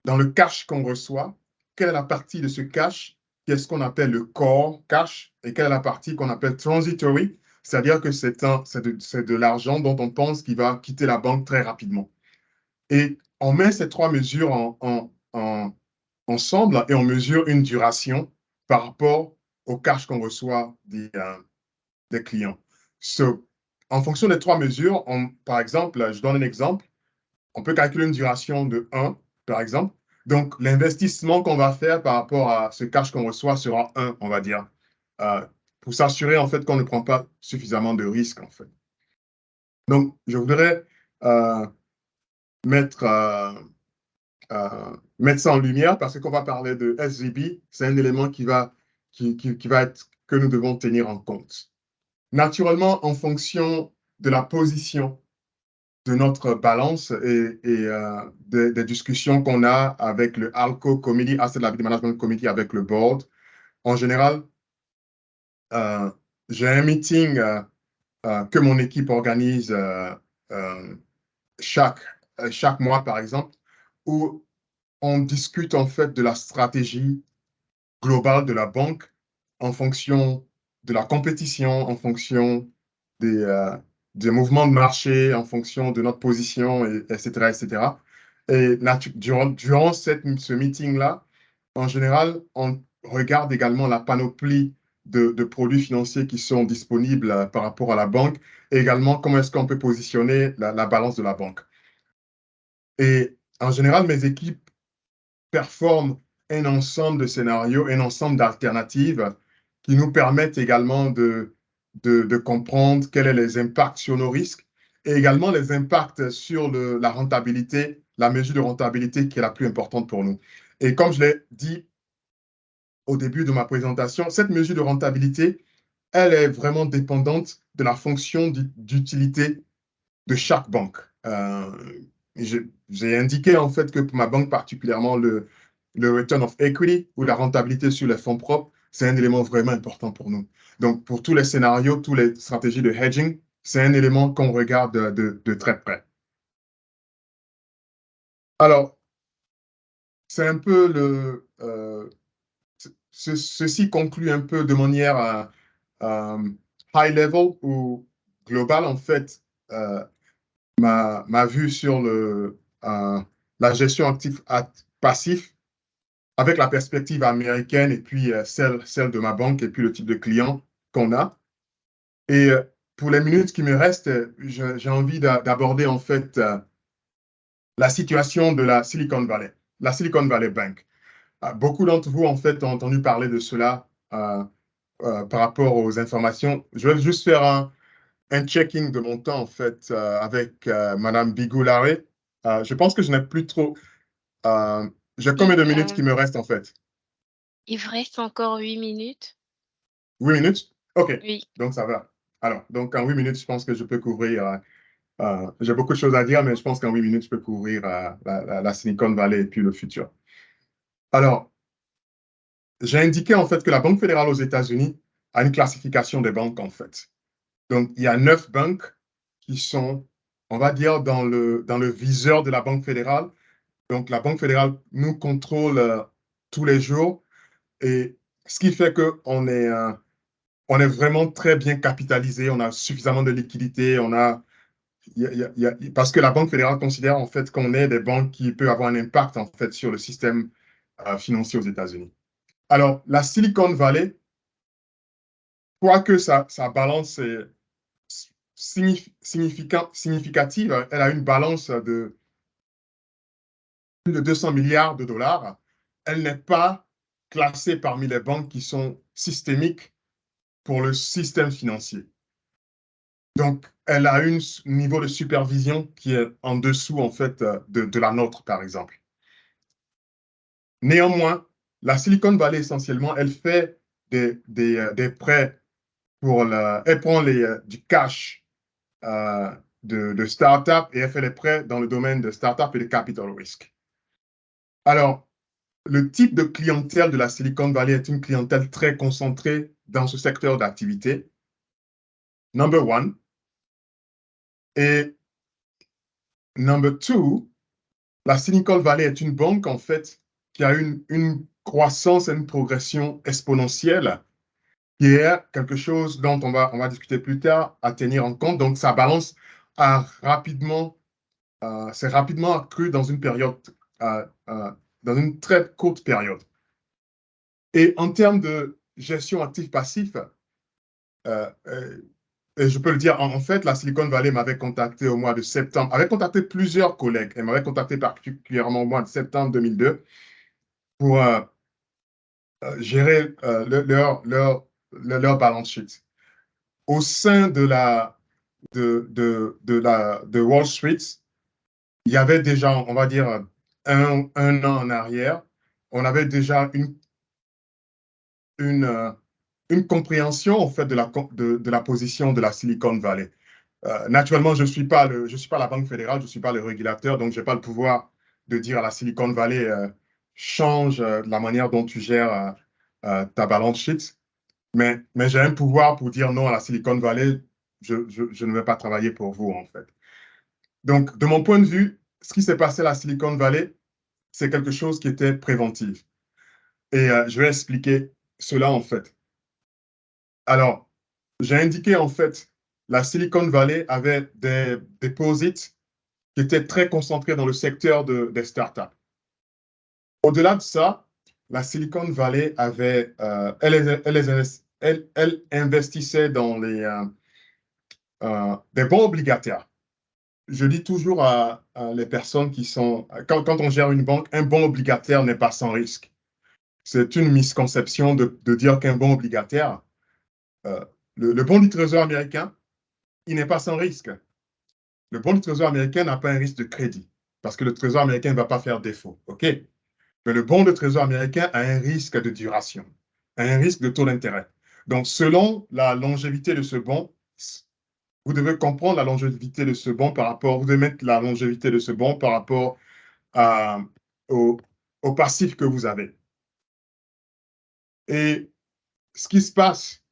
dans le cash qu'on reçoit, quelle est la partie de ce cash qui est ce qu'on appelle le core cash et quelle est la partie qu'on appelle transitory, c'est-à-dire que c'est de l'argent dont on pense qu'il va quitter la banque très rapidement. Et on met ces trois mesures ensemble et on mesure une duration par rapport au cash qu'on reçoit des clients. en fonction des 3 mesures, par exemple, je donne un exemple, on peut calculer une duration de 1, par exemple. Donc, l'investissement qu'on va faire par rapport à ce cash qu'on reçoit sera 1, on va dire, pour s'assurer en fait qu'on ne prend pas suffisamment de risques, en fait. Donc, je voudrais mettre ça en lumière parce qu'on va parler de SVB. C'est un élément qui va être que nous devons tenir en compte. Naturellement, en fonction de la position de notre balance et des discussions qu'on a avec le ALCO Committee, Asset Liability Management Committee, avec le board, en général, j'ai un meeting que mon équipe organise chaque mois, par exemple, où on discute en fait de la stratégie globale de la banque en fonction de la compétition, en fonction des mouvements de marché, en fonction de notre position, etc., etc. Et là, durant ce meeting-là, en général, on regarde également la panoplie de produits financiers qui sont disponibles par rapport à la banque et également comment est-ce qu'on peut positionner la balance de la banque. Et en général, mes équipes performent un ensemble de scénarios, un ensemble d'alternatives qui nous permettent également de comprendre quels sont les impacts sur nos risques et également les impacts sur la rentabilité, la mesure de rentabilité qui est la plus importante pour nous. Et comme je l'ai dit au début de ma présentation, cette mesure de rentabilité, elle est vraiment dépendante de la fonction d'utilité de chaque banque. J'ai indiqué en fait que pour ma banque particulièrement, le return of equity ou la rentabilité sur les fonds propres, c'est un élément vraiment important pour nous. Donc, pour tous les scénarios, toutes les stratégies de hedging, c'est un élément qu'on regarde de très près. Alors, c'est un peu ceci conclut un peu de manière high level ou globale, en fait, ma vue sur la gestion actif-passif avec la perspective américaine et puis celle de ma banque et puis le type de client qu'on a. Et pour les minutes qui me restent, j'ai envie d'aborder en fait la situation de la Silicon Valley Bank. Beaucoup d'entre vous en fait ont entendu parler de cela par rapport aux informations. Je vais juste faire un checking de mon temps en fait avec Madame Bigoulare. Je pense que je n'ai plus trop. J'ai combien de minutes qui me restent en fait? Il vous reste encore 8 minutes. 8 minutes? OK. Oui. Donc, ça va. Alors, donc en 8 minutes, je pense que je peux couvrir. J'ai beaucoup de choses à dire, mais je pense qu'en 8 minutes, je peux couvrir la Silicon Valley et puis le futur. Alors, j'ai indiqué en fait que la Banque fédérale aux États-Unis a une classification des banques en fait. Donc, il y a 9 banques qui sont, on va dire, dans le viseur de la Banque fédérale. Donc, la Banque fédérale nous contrôle tous les jours et ce qui fait qu'on est, on est vraiment très bien capitalisé, on a suffisamment de liquidités, parce que la Banque fédérale considère en fait qu'on est des banques qui peuvent avoir un impact en fait sur le système financier aux États-Unis. Alors, la Silicon Valley, quoique sa balance est significative, elle a une balance de plus de 200 milliards de dollars. Elle n'est pas classée parmi les banques qui sont systémiques pour le système financier. Donc, elle a un niveau de supervision qui est en dessous, en fait, de la nôtre, par exemple. Néanmoins, la Silicon Valley, essentiellement, elle fait des prêts elle prend du cash de start-up et elle fait des prêts dans le domaine de start-up et de capital risk. Alors, le type de clientèle de la Silicon Valley est une clientèle très concentrée dans ce secteur d'activité. Number one. Et number two, la Silicon Valley est une banque, en fait, qui a une croissance et une progression exponentielle, qui est quelque chose dont on va discuter plus tard, à tenir en compte. Donc, sa balance s'est rapidement accrue dans une période, dans une très courte période. Et en termes de gestion actif-passif, et je peux le dire, en fait, la Silicon Valley m'avait contacté au mois de septembre, avait contacté plusieurs collègues, et m'avait contacté particulièrement au mois de septembre 2002 pour gérer leur balance sheet. Au sein de Wall Street, il y avait déjà, on va dire, un an en arrière, on avait déjà une compréhension en fait, de la position de la Silicon Valley. Naturellement, je ne suis pas la Banque fédérale, je ne suis pas le régulateur, donc je n'ai pas le pouvoir de dire à la Silicon Valley change la manière dont tu gères ta balance sheet. Mais j'ai un pouvoir pour dire non à la Silicon Valley, je ne vais pas travailler pour vous, en fait. Donc, de mon point de vue, ce qui s'est passé à la Silicon Valley, c'est quelque chose qui était préventif. Et je vais expliquer cela, en fait. Alors, j'ai indiqué, en fait, la Silicon Valley avait des deposits qui étaient très concentrés dans le secteur des startups. Au-delà de ça, la Silicon Valley avait, elle investissait dans des bons obligataires. Je dis toujours à les personnes qui sont, quand on gère une banque, un bon obligataire n'est pas sans risque. C'est une misconception de dire qu'un bon obligataire, le bon du Trésor américain, il n'est pas sans risque. Le bon du Trésor américain n'a pas un risque de crédit parce que le Trésor américain ne va pas faire défaut. OK? Mais le bon de Trésor américain a un risque de duration, a un risque de taux d'intérêt. Donc, selon la longévité de ce bon, vous devez comprendre la longévité de ce bon par rapport, vous devez mettre la longévité de ce bon par rapport au passif que vous avez. Et ce qui se passe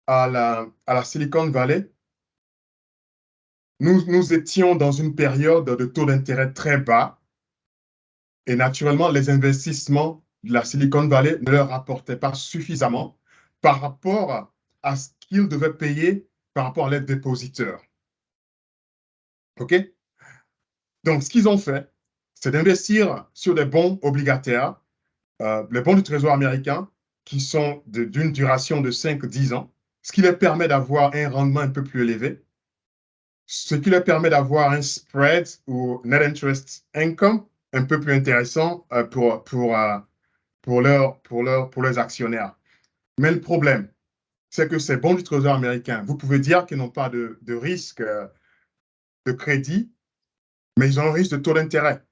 à la Silicon Valley, nous étions dans une période de taux d'intérêt très bas et naturellement, les investissements de la Silicon Valley ne leur rapportaient pas suffisamment par rapport à ce qu'ils devaient payer par rapport à leurs dépositeurs. OK? Donc, ce qu'ils ont fait, c'est d'investir sur des bons obligataires, les bons du Trésor américain, qui sont d'une duration de 5-10 ans, ce qui leur permet d'avoir un rendement un peu plus élevé, ce qui leur permet d'avoir un spread ou net interest income un peu plus intéressant pour leurs actionnaires. Mais le problème, c'est que ces bons du Trésor américain, vous pouvez dire qu'ils n'ont pas de risque de crédit, mais ils ont un risque de taux d'intérêt.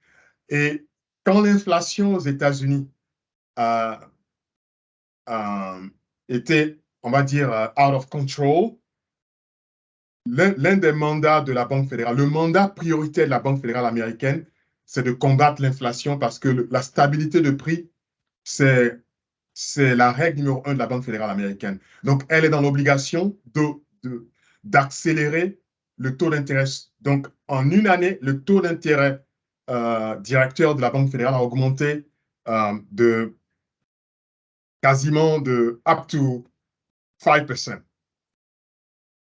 Et quand l'inflation aux États-Unis était, on va dire, out of control, l'un des mandats de la Banque fédérale, le mandat prioritaire de la Banque fédérale américaine, c'est de combattre l'inflation parce que la stabilité de prix, c'est la règle numéro 1 de la Banque fédérale américaine. Donc, elle est dans l'obligation d'accélérer le taux d'intérêt. Donc, en une année, le taux d'intérêt directeur de la Banque fédérale a augmenté de quasiment de up to 5%.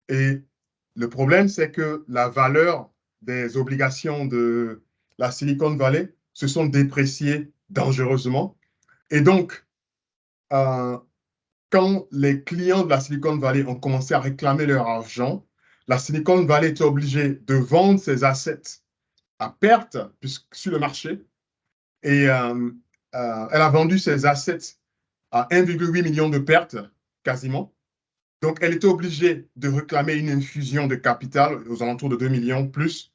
Et le problème, c'est que la valeur des obligations de la Silicon Valley se sont dépréciées dangereusement. Et donc, quand les clients de la Silicon Valley ont commencé à réclamer leur argent, la Silicon Valley était obligée de vendre ses assets à perte sur le marché. Et elle a vendu ses assets à 1,8 million de pertes, quasiment. Donc, elle était obligée de réclamer une infusion de capital aux alentours de 2 milliards plus,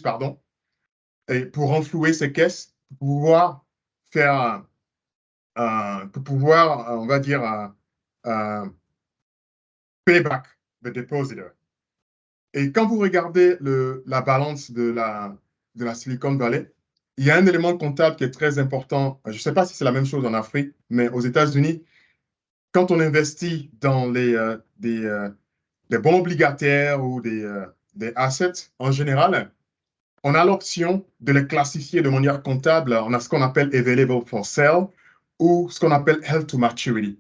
pardon, et pour renflouer ses caisses, pour pouvoir faire, on va dire, payback the depositor. Et quand vous regardez la balance de la Silicon Valley, il y a un élément comptable qui est très important. Je ne sais pas si c'est la même chose en Afrique, mais aux États-Unis, quand on investit dans des bons obligataires ou des assets en général, on a l'option de les classifier de manière comptable. On a ce qu'on appelle available for sale ou ce qu'on appelle held to maturity.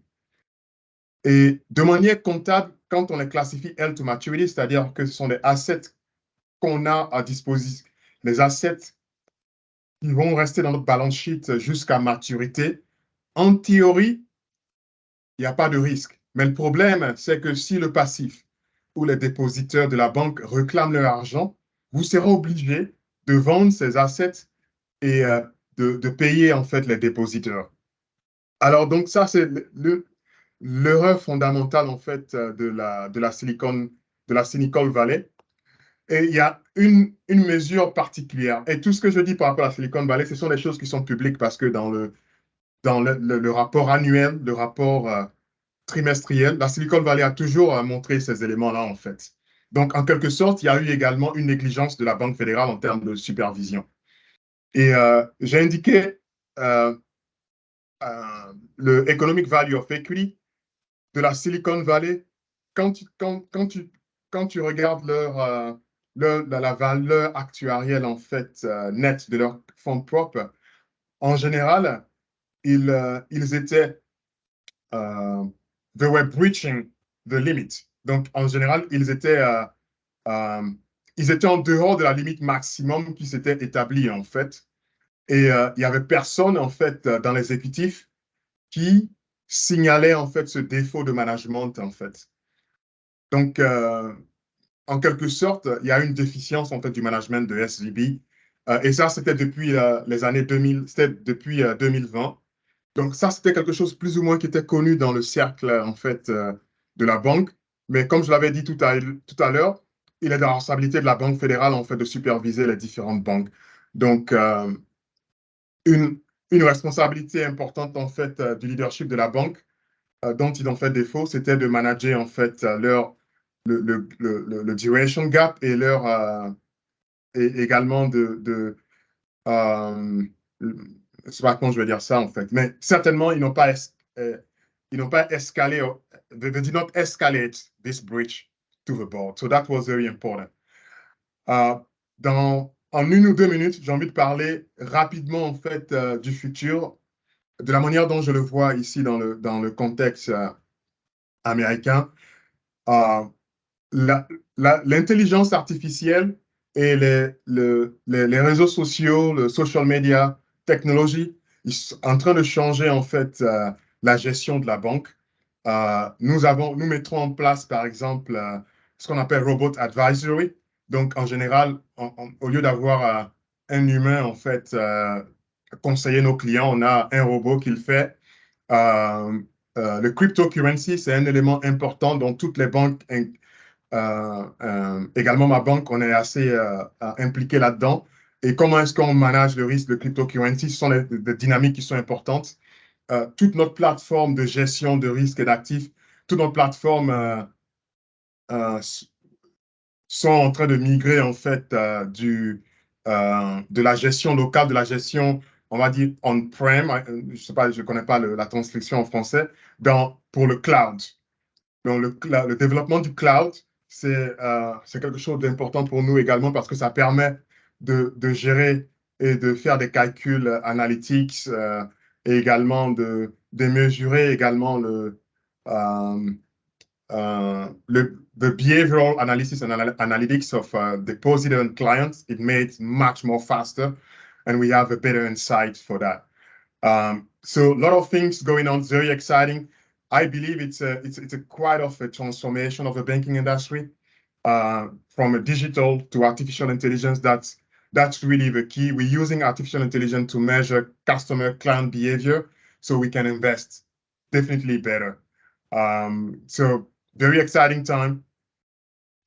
Et de manière comptable, quand on les classifie held to maturity, c'est-à-dire que ce sont des assets qu'on a à disposition, les assets qui vont rester dans notre balance sheet jusqu'à maturité, en théorie, il n'y a pas de risque. Mais le problème, c'est que si le passif où les dépositeurs de la banque réclament leur argent, vous serez obligé de vendre ces assets et de payer en fait les dépositeurs. Alors donc ça, c'est l'erreur fondamentale en fait de la Silicon Valley. Et il y a une mesure particulière. Et tout ce que je dis par rapport à la Silicon Valley, ce sont des choses qui sont publiques parce que dans le rapport annuel, le rapport trimestriel, la Silicon Valley a toujours montré ces éléments-là, en fait. Donc, en quelque sorte, il y a eu également une négligence de la Banque fédérale en termes de supervision. Et j'ai indiqué euh, le Economic Value of Equity de la Silicon Valley. Quand tu regardes la valeur actuarielle, en fait, nette de leurs fonds propres, en général, ils étaient they were breaching the limit. Donc, en général, ils étaient en dehors de la limite maximum qui s'était établie, en fait. Et il n'y avait personne, en fait, dans l'exécutif qui signalait, en fait, ce défaut de management, en fait. Donc, en quelque sorte, il y a une déficience, en fait, du management de SVB. Et ça, c'était depuis les années 2000, c'était depuis 2020. Donc ça, c'était quelque chose plus ou moins qui était connu dans le cercle, en fait, de la banque. Mais comme je l'avais dit tout à l'heure, il est dans la responsabilité de la Banque fédérale, en fait, de superviser les différentes banques. Donc, une, une responsabilité importante, en fait, du leadership de la banque, dont ils ont fait défaut, c'était de manager, en fait, le duration gap et et également euh, je sais pas comment je vais dire ça en fait, mais certainement ils n'ont pas escalé, they did not escalate this breach to the board. So that was very important. Euh, en 1 ou 2 minutes, j'ai envie de parler rapidement en fait du futur, de la manière dont je le vois ici dans le contexte américain. Euh, L'intelligence artificielle et les réseaux sociaux, le social media, technologie, ils sont en train de changer en fait la gestion de la banque. Nous mettrons en place, par exemple, ce qu'on appelle Robot Advisory. Donc, en général, au lieu d'avoir un humain, en fait, conseiller nos clients, on a un robot qui le fait. Le cryptocurrency, c'est un élément important dont toutes les banques également, ma banque, on est assez impliqué là-dedans. Et comment est-ce qu'on manage le risque de cryptocurrency? Ce sont des dynamiques qui sont importantes. Toute notre plateforme de gestion de risque et d'actifs, toutes nos plateformes euh, sont en train de migrer en fait de la gestion locale, de la gestion, on va dire on-prem, je sais pas, je connais pas la transcription en français, pour le cloud. Donc, le développement du cloud, c'est quelque chose d'important pour nous également parce que ça permet de gérer et de faire des calculs analytics et également de mesurer également the behavioral analysis and analytics of depositor and clients. It makes much more faster and we have a better insight for that. So a lot of things going on, very exciting. I believe it's a quite of a transformation of the banking industry from a digital to artificial intelligence. That's really the key. We're using artificial intelligence to measure customer client behavior so we can invest definitely better. So very exciting time.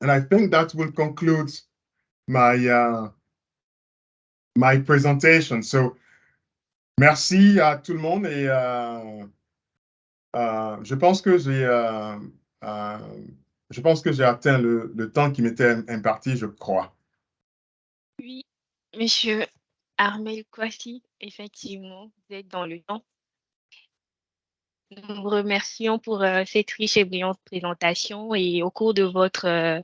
And I think that will conclude my my presentation. So merci à tout le monde et je pense que je pense que j'ai atteint le temps qui m'était imparti, je crois. Oui, monsieur Armel Kouassi, effectivement, vous êtes dans le temps. Nous vous remercions pour cette riche et brillante présentation et au cours de votre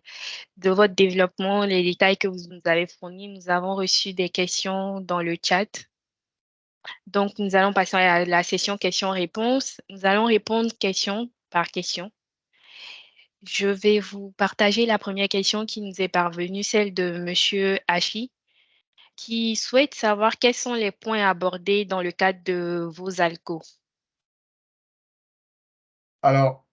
développement, les détails que vous nous avez fournis, nous avons reçu des questions dans le chat. Donc, nous allons passer à la session questions-réponses. Nous allons répondre question par question. Je vais vous partager la première question qui nous est parvenue, celle de monsieur Hachi, qui souhaite savoir quels sont les points abordés dans le cadre de vos ALCO. Alors,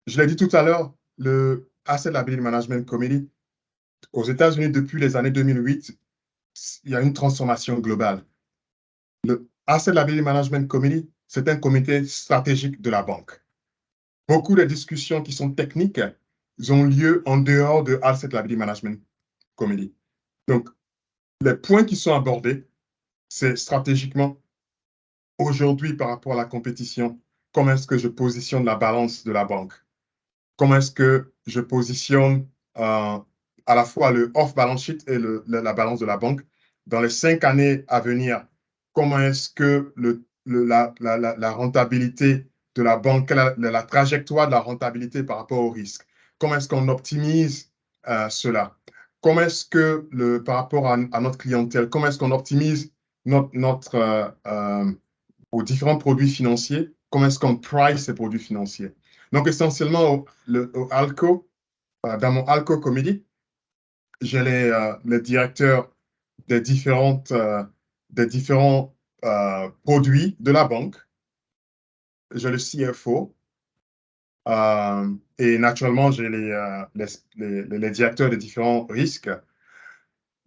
je l'ai dit tout à l'heure, le Asset Liability Management Committee, aux États-Unis, depuis les années 2008, il y a une transformation globale. Le Asset Liability Management Committee, c'est un comité stratégique de la banque. Beaucoup de discussions qui sont techniques ont lieu en dehors de Asset Liability Management Committee. Donc, les points qui sont abordés, c'est stratégiquement, aujourd'hui, par rapport à la compétition, comment est-ce que je positionne la balance de la banque? Comment est-ce que je positionne à la fois le off-balance sheet et la balance de la banque dans les 5 années à venir? Comment est-ce que la rentabilité de la banque, la trajectoire de la rentabilité par rapport au risque? Comment est-ce qu'on optimise cela? Comment est-ce que, par rapport à notre clientèle, comment est-ce qu'on optimise aux différents produits financiers? Comment est-ce qu'on price ces produits financiers? Donc, essentiellement, au ALCO, dans mon ALCO Committee, j'ai les directeurs des différents produits de la banque. J'ai le CFO. Et naturellement, j'ai les directeurs des différents risques.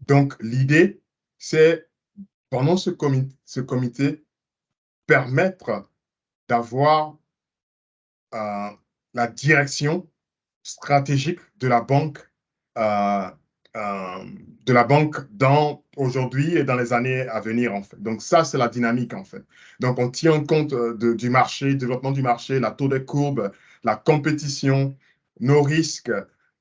Donc, l'idée, c'est, pendant ce comité, permettre d'avoir la direction stratégique de la banque, euh, aujourd'hui et dans les années à venir, en fait. Donc, ça, c'est la dynamique, en fait. Donc, on tient compte du marché, développement du marché, la tour des courbes, la compétition, nos risques,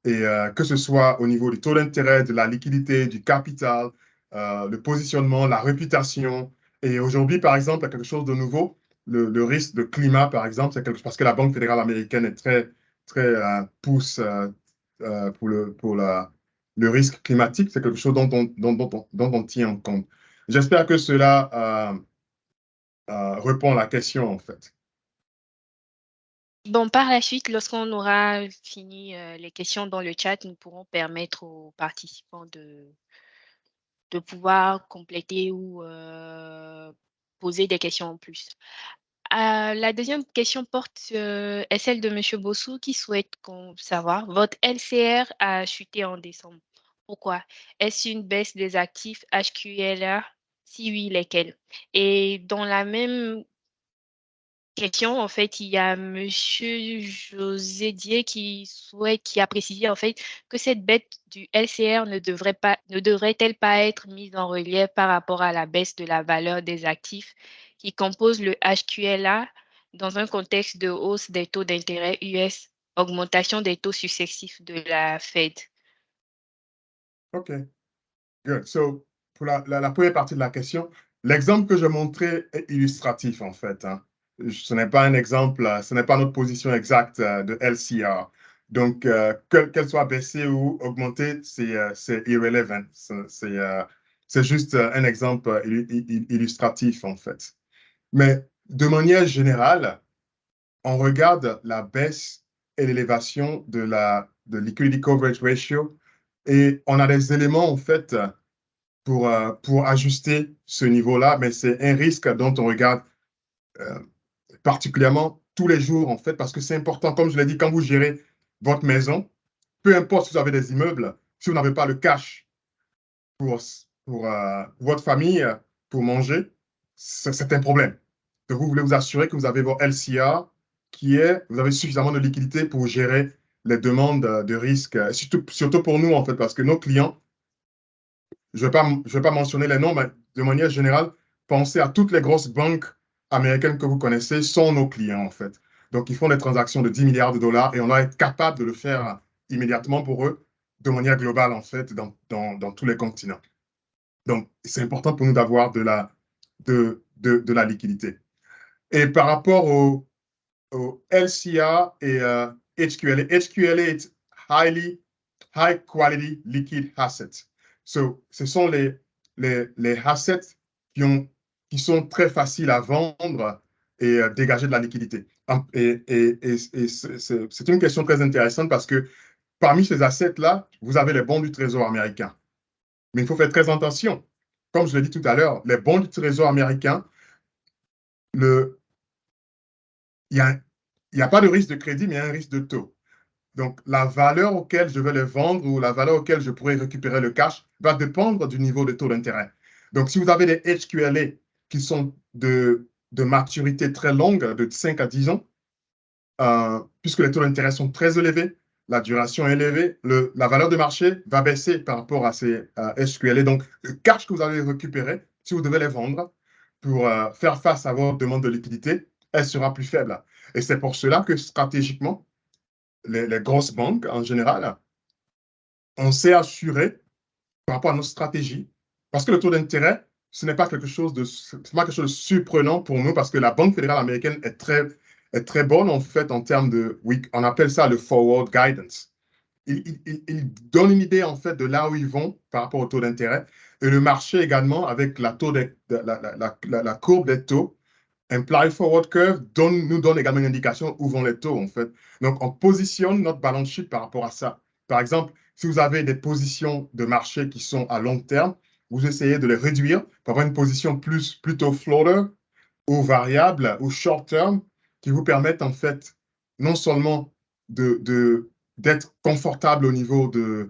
et que ce soit au niveau du taux d'intérêt, de la liquidité, du capital, le positionnement, la réputation. Et aujourd'hui, par exemple, il y a quelque chose de nouveau. Le risque de climat, par exemple, c'est quelque chose parce que la Banque fédérale américaine est très pousse pour le risque climatique. C'est quelque chose dont on tient compte. J'espère que cela répond à la question, en fait. Bon, par la suite, lorsqu'on aura fini les questions dans le chat, nous pourrons permettre aux participants de pouvoir compléter ou poser des questions en plus. La deuxième question est celle de Monsieur Bossou qui souhaite savoir, votre LCR a chuté en décembre. Pourquoi? Est-ce une baisse des actifs HQLA? Si oui, lesquels? Et dans la même question, en fait, il y a Monsieur José Dier qui a précisé en fait que cette baisse du LCR ne devrait-elle pas être mise en relief par rapport à la baisse de la valeur des actifs qui composent le HQLA dans un contexte de hausse des taux d'intérêt US, augmentation des taux successifs de la Fed. OK. Good. So, pour la première partie de la question, l'exemple que je montrais est illustratif, en fait. Hein. Ce n'est pas un exemple, ce n'est pas notre position exacte de LCR. Donc, qu'elle soit baissée ou augmentée, c'est irrelevant. C'est juste un exemple illustratif, en fait. Mais de manière générale, on regarde la baisse et l'élévation de Liquidity Coverage Ratio et on a des éléments, en fait, pour ajuster ce niveau-là, mais c'est un risque dont on regarde particulièrement tous les jours, en fait, parce que c'est important. Comme je l'ai dit, quand vous gérez votre maison, peu importe si vous avez des immeubles, si vous n'avez pas le cash pour votre famille, pour manger, c'est un problème. Donc, vous voulez vous assurer que vous avez vos LCR, vous avez suffisamment de liquidité pour gérer les demandes de risque, surtout pour nous, en fait, parce que nos clients, je ne vais pas mentionner les noms, mais de manière générale, pensez à toutes les grosses banques américaines que vous connaissez sont nos clients, en fait. Donc, ils font des transactions de 10 milliards de dollars et on doit être capable de le faire immédiatement pour eux, de manière globale, en fait, dans tous les continents. Donc, c'est important pour nous d'avoir de la liquidité. Et par rapport au LCR et HQLA, HQLA est High Quality Liquid Assets. Ce sont les assets qui sont très faciles à vendre et dégager de la liquidité. Et c'est une question très intéressante parce que parmi ces assets-là, vous avez les bons du Trésor américain. Mais il faut faire très attention. Comme je l'ai dit tout à l'heure, les bons du Trésor américain, il y il n'y a pas de risque de crédit, mais il y a un risque de taux. Donc, la valeur auquel je vais les vendre ou la valeur auquel je pourrais récupérer le cash va dépendre du niveau de taux d'intérêt. Donc, si vous avez des HQLA qui sont de maturité très longue, de 5 à 10 ans, puisque les taux d'intérêt sont très élevés, la duration est élevée, la valeur de marché va baisser par rapport à ces HQLA. Donc, le cash que vous allez récupérer, si vous devez les vendre pour faire face à vos demandes de liquidité, elle sera plus faible. Et c'est pour cela que stratégiquement, les grosses banques en général, on s'est assuré par rapport à nos stratégies, parce que le taux d'intérêt, ce n'est pas quelque chose de surprenant pour nous, parce que la Banque fédérale américaine est très bonne en fait en termes de, oui, on appelle ça le forward guidance. Il donne une idée en fait de là où ils vont par rapport au taux d'intérêt, et le marché également avec la courbe des taux. Implied forward curve nous donne également une indication où vont les taux, en fait. Donc, on positionne notre balance sheet par rapport à ça. Par exemple, si vous avez des positions de marché qui sont à long terme, vous essayez de les réduire pour avoir une position plutôt floater ou variable ou short term qui vous permettent, en fait, non seulement d'être confortable au niveau des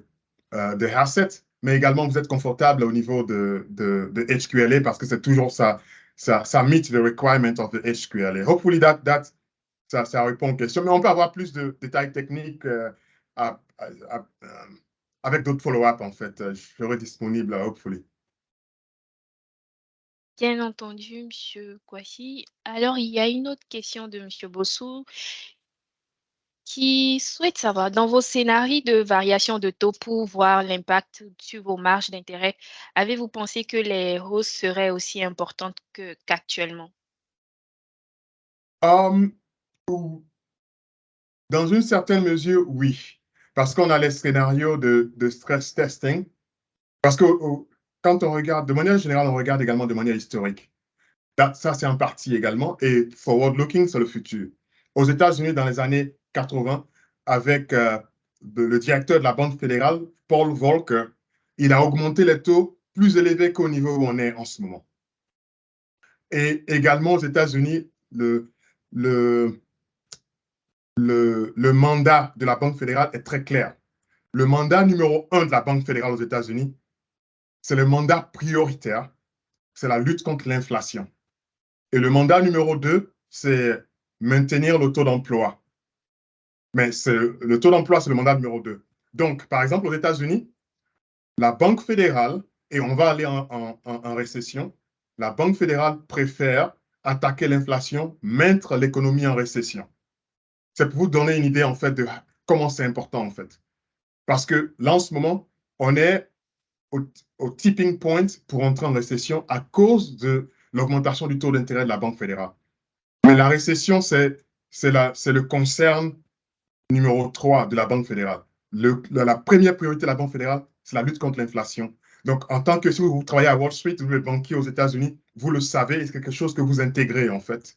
assets, mais également vous êtes confortable au niveau de HQLA parce que c'est toujours ça meet the requirement of the HQLA. Hopefully ça répond aux questions, mais on peut avoir plus de détails techniques avec d'autres follow-up en fait. Je serai disponible, hopefully. Bien entendu, Monsieur Kwasi. Alors, il y a une autre question de Monsieur Bossou qui souhaite savoir, dans vos scénarios de variation de taux pour voir l'impact sur vos marges d'intérêt, avez-vous pensé que les hausses seraient aussi importantes qu'actuellement? Dans une certaine mesure, oui. Parce qu'on a les scénarios de stress testing. Parce que quand on regarde, de manière générale, on regarde également de manière historique. Ça, c'est en partie également. Et forward-looking, c'est le futur. Aux États-Unis, dans les années 80, avec le directeur de la Banque fédérale, Paul Volcker, il a augmenté les taux plus élevés qu'au niveau où on est en ce moment. Et également aux États-Unis, le mandat de la Banque fédérale est très clair. Le mandat numéro 1 de la Banque fédérale aux États-Unis, c'est le mandat prioritaire, c'est la lutte contre l'inflation. Et le mandat numéro 2, c'est maintenir le taux d'emploi. Mais le taux d'emploi, c'est le mandat numéro 2. Donc, par exemple, aux États-Unis, la Banque fédérale, et on va aller en récession, la Banque fédérale préfère attaquer l'inflation, mettre l'économie en récession. C'est pour vous donner une idée, en fait, de comment c'est important, en fait. Parce que là, en ce moment, on est au tipping point pour entrer en récession à cause de l'augmentation du taux d'intérêt de la Banque fédérale. Mais la récession, c'est le concern numéro 3 de la Banque fédérale. La première priorité de la Banque fédérale, c'est la lutte contre l'inflation. Donc, en tant que si vous travaillez à Wall Street, vous êtes banquier aux États-Unis, vous le savez, c'est quelque chose que vous intégrez, en fait.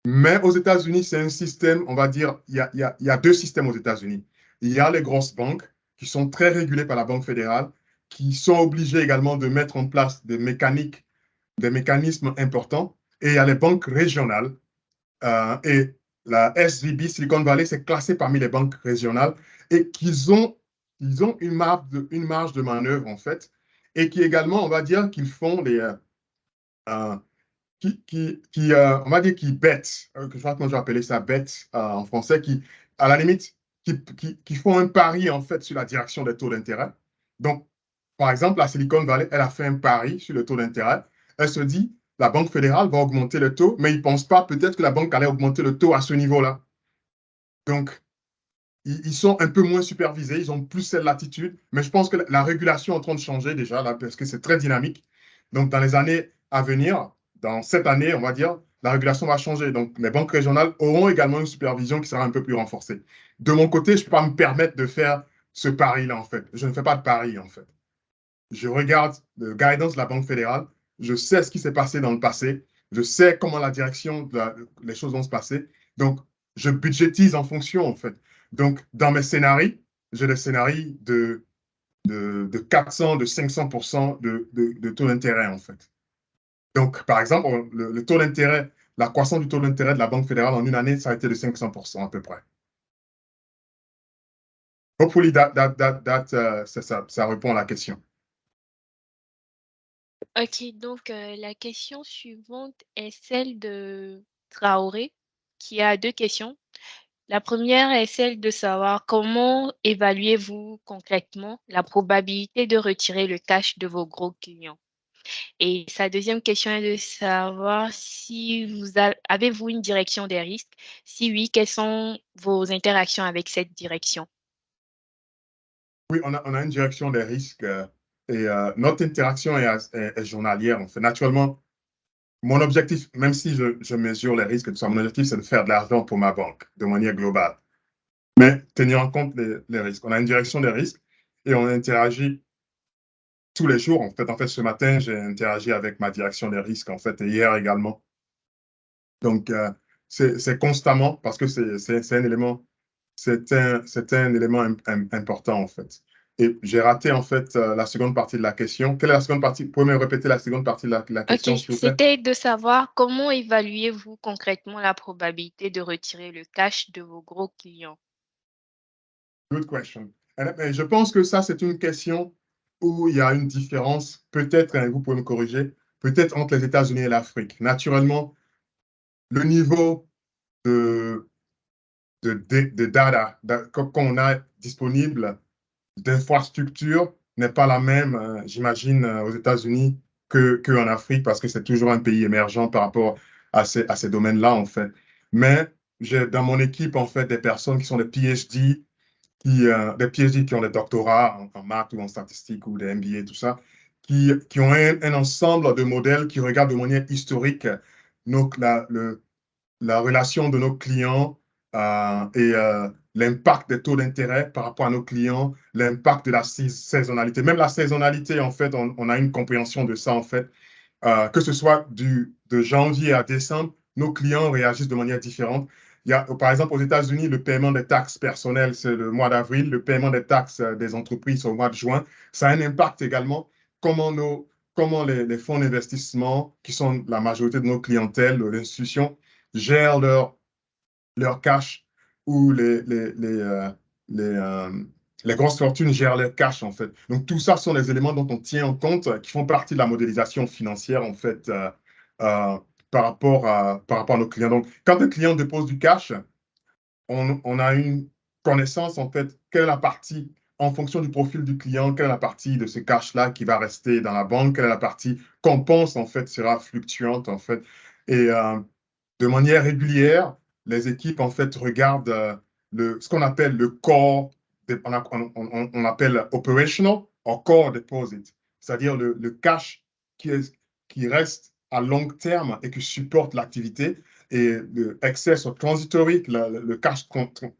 Mais aux États-Unis, c'est un système, on va dire, il y a deux systèmes aux États-Unis. Il y a les grosses banques qui sont très régulées par la Banque fédérale, qui sont obligées également de mettre en place des mécanismes importants. Et il y a les banques régionales. Et la SVB, Silicon Valley, c'est classé parmi les banques régionales et qu'ils ont une marge de manœuvre, en fait, et qui également, on va dire, qu'ils font on va dire, qui bêtent, je crois que je vais appeler ça bête en français, qui, à la limite, qui font un pari, en fait, sur la direction des taux d'intérêt. Donc, par exemple, la Silicon Valley, elle a fait un pari sur le taux d'intérêt. Elle se dit, la Banque fédérale va augmenter le taux, mais ils ne pensent pas peut-être que la banque allait augmenter le taux à ce niveau-là. Donc, ils sont un peu moins supervisés, ils ont plus cette latitude, mais je pense que la régulation est en train de changer déjà, là, parce que c'est très dynamique. Donc, dans les années à venir, dans cette année, on va dire, la régulation va changer. Donc, les banques régionales auront également une supervision qui sera un peu plus renforcée. De mon côté, je ne peux pas me permettre de faire ce pari-là, en fait. Je ne fais pas de pari, en fait. Je regarde le guidance de la Banque fédérale, je sais ce qui s'est passé dans le passé, je sais comment la direction, les choses vont se passer. Donc, je budgétise en fonction, en fait. Donc, dans mes scénarios, j'ai des scénarios de 400, de 500% de taux d'intérêt, en fait. Donc, par exemple, le taux d'intérêt la croissance du taux d'intérêt de la Banque fédérale en une année, ça a été de 500% à peu près. Hopefully, ça répond à la question. Ok, donc la question suivante est celle de Traoré, qui a deux questions. La première est celle de savoir comment évaluez-vous concrètement la probabilité de retirer le cash de vos gros clients. Et sa deuxième question est de savoir si avez-vous une direction des risques? Si oui, quelles sont vos interactions avec cette direction? Oui, on a une direction des risques et notre interaction est journalière. En fait. Naturellement, mon objectif, même si je mesure les risques et tout ça, mon objectif, c'est de faire de l'argent pour ma banque de manière globale. Mais tenir en compte les risques. On a une direction des risques et on interagit tous les jours. En fait, ce matin, j'ai interagi avec ma direction des risques, en fait, et hier également. Donc, c'est constamment parce que c'est un élément, c'est un élément important, en fait. Et j'ai raté, en fait, la seconde partie de la question. Quelle est la seconde partie? Vous pouvez me répéter la seconde partie de la Ok, question, s'il vous plaît? c'était de savoir comment évaluez-vous concrètement la probabilité de retirer le cash de vos gros clients. Good question. Et je pense que ça, c'est une question où il y a une différence, peut-être, vous pouvez me corriger, peut-être entre les États-Unis et l'Afrique. Naturellement, le niveau de, de data qu'on a disponible, d'infrastructure, n'est pas la même, j'imagine, aux États-Unis qu'en Afrique, parce que c'est toujours un pays émergent par rapport à ces domaines-là, en fait. Mais j'ai dans mon équipe, en fait, des personnes qui sont des PhD, des PhD qui ont des doctorats en maths ou en statistique ou des MBA, tout ça, qui ont un ensemble de modèles qui regardent de manière historique donc la relation de nos clients et l'impact des taux d'intérêt par rapport à nos clients, l'impact de la saisonnalité. Même la saisonnalité, en fait, on a une compréhension de ça, en fait. Que ce soit de janvier à décembre, nos clients réagissent de manière différente. Il y a, par exemple, aux États-Unis, le paiement des taxes personnelles, c'est le mois d'avril. Le paiement des taxes des entreprises, c'est au mois de juin. Ça a un impact également comment les fonds d'investissement, qui sont la majorité de nos clientèles, l'institution, gèrent leur cash ou les grosses fortunes gèrent leur cash, en fait. Donc, tout ça sont des éléments dont on tient en compte, qui font partie de la modélisation financière, en fait, par rapport à nos clients. Donc, quand un client dépose du cash, on a une connaissance, en fait, quelle est la partie, en fonction du profil du client, quelle est la partie de ce cash-là qui va rester dans la banque, quelle est la partie qu'on pense, en fait, sera fluctuante, en fait. Et de manière régulière, les équipes, en fait, regardent ce qu'on appelle le core, on appelle operational or core deposit, c'est-à-dire le cash qui reste à long terme et qui supporte l'activité, et le excess or transitory, le cash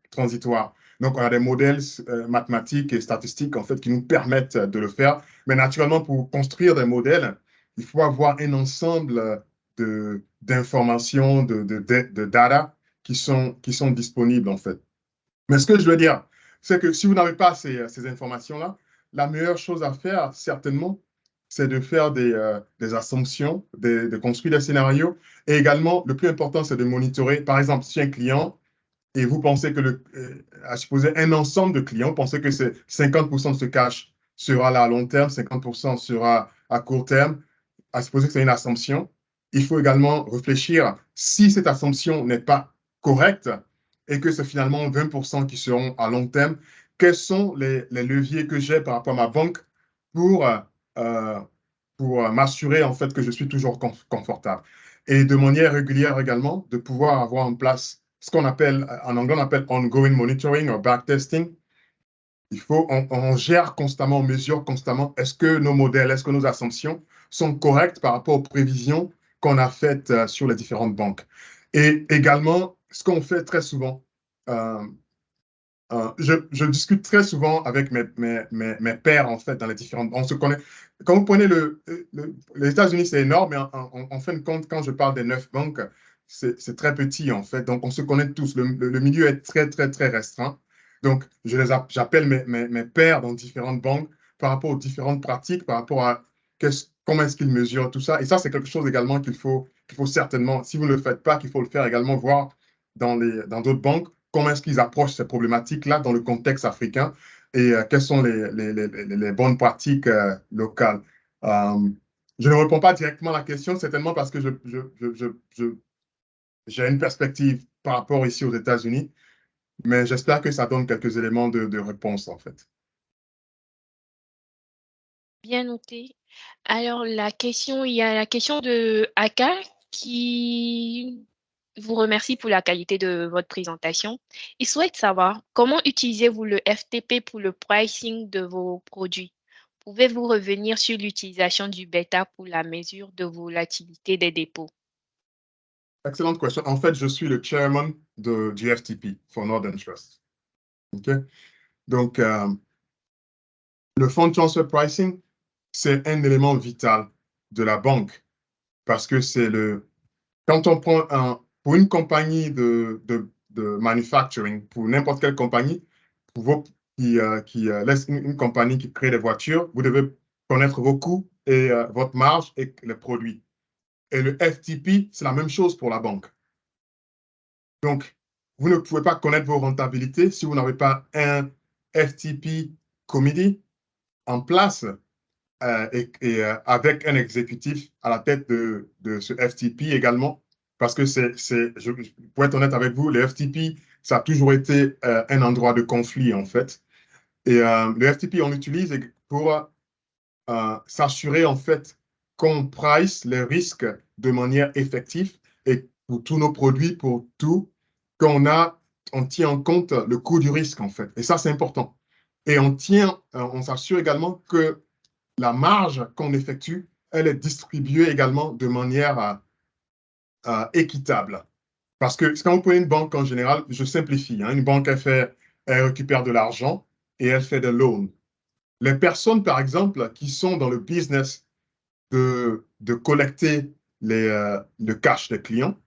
transitoire. Donc, on a des modèles mathématiques et statistiques, en fait, qui nous permettent de le faire. Mais naturellement, pour construire des modèles, il faut avoir un ensemble d'informations, de data qui sont disponibles, en fait. Mais ce que je veux dire, c'est que si vous n'avez pas ces informations-là, la meilleure chose à faire, certainement, c'est de faire des assumptions, de construire des scénarios. Et également, le plus important, c'est de monitorer. Par exemple, si un client, et vous pensez que, à supposer un ensemble de clients, vous pensez que c'est 50% de ce cash sera là à long terme, 50% sera à court terme, à supposer que c'est une assumption, il faut également réfléchir si cette assumption n'est pas correcte et que c'est finalement 20% qui seront à long terme, quels sont les leviers que j'ai par rapport à ma banque pour, euh, pour m'assurer en fait que je suis toujours confortable. Et de manière régulière également, de pouvoir avoir en place ce qu'on appelle, en anglais, on appelle ongoing monitoring ou backtesting. On gère constamment, on mesure constamment, est-ce que nos modèles, est-ce que nos assumptions sont correctes par rapport aux prévisions qu'on a faites sur les différentes banques. Et également, ce qu'on fait très souvent, euh, je discute très souvent avec mes pairs, en fait, dans les différentes. On se connaît. Quand vous prenez les États-Unis, c'est énorme, mais en fin de compte, quand je parle des 9 banques, c'est très petit, en fait. Donc, on se connaît tous. Le milieu est très, très, très restreint. Donc, j'appelle mes pairs dans différentes banques par rapport aux différentes pratiques, par rapport à comment est-ce qu'ils mesurent tout ça. Et ça, c'est quelque chose également qu'il faut certainement, si vous ne le faites pas, qu'il faut le faire également, voir dans d'autres banques, comment est-ce qu'ils approchent ces problématiques-là dans le contexte africain et quelles sont les bonnes pratiques locales. Je ne réponds pas directement à la question, certainement parce que j'ai une perspective par rapport ici aux États-Unis, mais j'espère que ça donne quelques éléments de réponse, en fait. Bien noté. Alors, il y a la question de Aka qui vous remercie pour la qualité de votre présentation. Il souhaite savoir comment utilisez-vous le FTP pour le pricing de vos produits? Pouvez-vous revenir sur l'utilisation du bêta pour la mesure de volatilité des dépôts? Excellente question. En fait, je suis le chairman du FTP, for Northern Trust. OK? Donc, le Fund Transfer Pricing, c'est un élément vital de la banque parce que quand on prend pour une compagnie de manufacturing, pour n'importe quelle compagnie, qui laisse une compagnie qui crée des voitures, vous devez connaître vos coûts et votre marge et les produits. Et le FTP, c'est la même chose pour la banque. Donc, vous ne pouvez pas connaître vos rentabilités si vous n'avez pas un FTP committee en place et avec un exécutif à la tête de ce FTP également. Parce que pour être honnête avec vous, le FTP, ça a toujours été un endroit de conflit, en fait. Et le FTP, on l'utilise pour s'assurer, en fait, qu'on price les risques de manière effective et pour tous nos produits, pour tout, on tient en compte le coût du risque, en fait. Et ça, c'est important. Et on s'assure également que la marge qu'on effectue, elle est distribuée également de manière équitable. Parce que quand vous prenez une banque en général, je simplifie, hein, une banque, elle récupère de l'argent et elle fait des loans. Les personnes, par exemple, qui sont dans le business de collecter le cash des clients,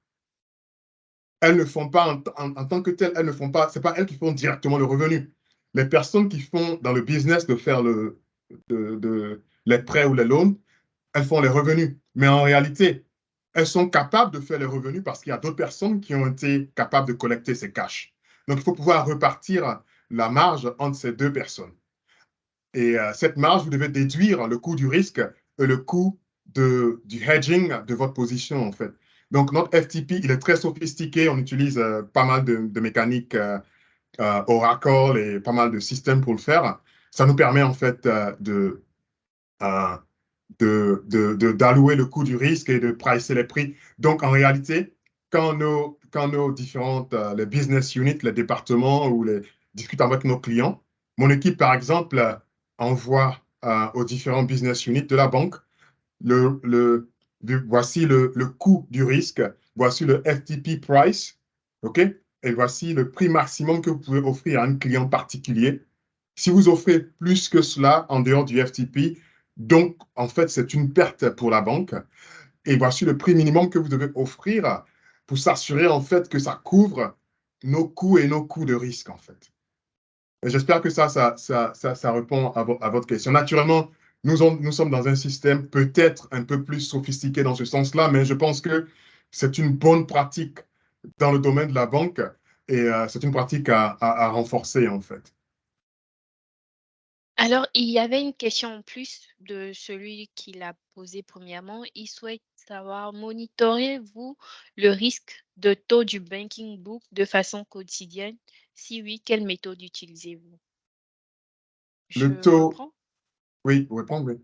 elles ne font pas, en tant que telles, elles ne font pas, c'est pas elles qui font directement le revenu. Les personnes qui font dans le business de faire les prêts ou les loans, elles font les revenus. Mais en réalité, elles sont capables de faire les revenus parce qu'il y a d'autres personnes qui ont été capables de collecter ces cash. Donc, il faut pouvoir repartir la marge entre ces deux personnes. Et cette marge, vous devez déduire le coût du risque et le coût du hedging de votre position, en fait. Donc, notre FTP, il est très sophistiqué. On utilise pas mal de mécaniques Oracle et pas mal de systèmes pour le faire. Ça nous permet, en fait, d'allouer le coût du risque et de pricer les prix. Donc, en réalité, quand nos différentes, les business units, les départements ou discutent avec nos clients, mon équipe, par exemple, envoie aux différents business units de la banque voici le coût du risque, voici le FTP price, OK? Et voici le prix maximum que vous pouvez offrir à un client particulier. Si vous offrez plus que cela en dehors du FTP, donc, en fait, c'est une perte pour la banque. Et voici le prix minimum que vous devez offrir pour s'assurer, en fait, que ça couvre nos coûts et nos coûts de risque, en fait. Et j'espère que ça répond à votre question. Naturellement, nous sommes dans un système peut-être un peu plus sophistiqué dans ce sens-là, mais je pense que c'est une bonne pratique dans le domaine de la banque et c'est une pratique à renforcer, en fait. Alors, il y avait une question en plus de celui qui l'a posé premièrement. Il souhaite savoir, monitorez-vous le risque de taux du banking book de façon quotidienne? Si oui, quelle méthode utilisez-vous? Le Je taux, reprends. oui, répondre, oui.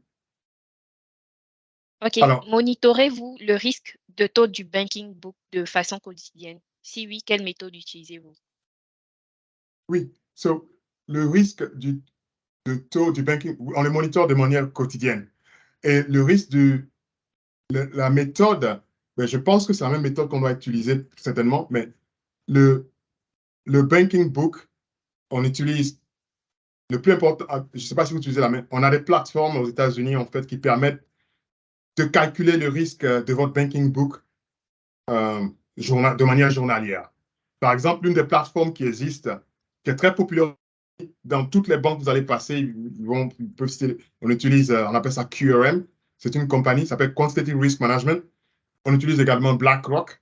OK. Alors, Monitorez-vous le risque de taux du banking book de façon quotidienne? Si oui, quelle méthode utilisez-vous? oui, le risque de taux du banking, on le monitor de manière quotidienne. Et le risque la méthode, ben, je pense que c'est la même méthode qu'on doit utiliser certainement, mais le, le banking book, on utilise le plus important, je ne sais pas si vous utilisez la même, on a des plateformes aux États-Unis en fait qui permettent de calculer le risque de votre banking book de manière journalière. Par exemple, l'une des plateformes qui existe, qui est très populaire dans toutes les banques que vous allez passer, on utilise, on appelle ça QRM, c'est une compagnie qui s'appelle Quantitative Risk Management. On utilise également BlackRock.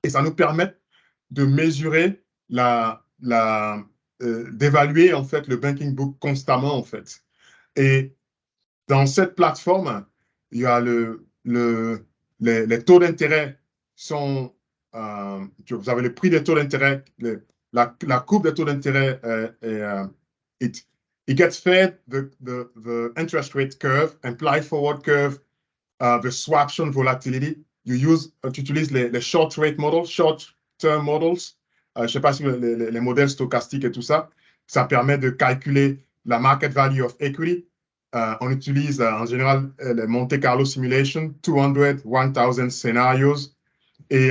Et ça nous permet de mesurer d'évaluer en fait le banking book constamment en fait. Et dans cette plateforme, il y a les taux d'intérêt sont, vous avez le prix des taux d'intérêt, la courbe des taux d'intérêt it gets fed the interest rate curve, implied forward curve, the swaption volatility. Tu utilises les short rate models, short term models. Je ne sais pas si les modèles stochastiques et tout ça. Ça permet de calculer la market value of equity. On utilise en général les Monte Carlo simulation, 200, 1000 scenarios. Et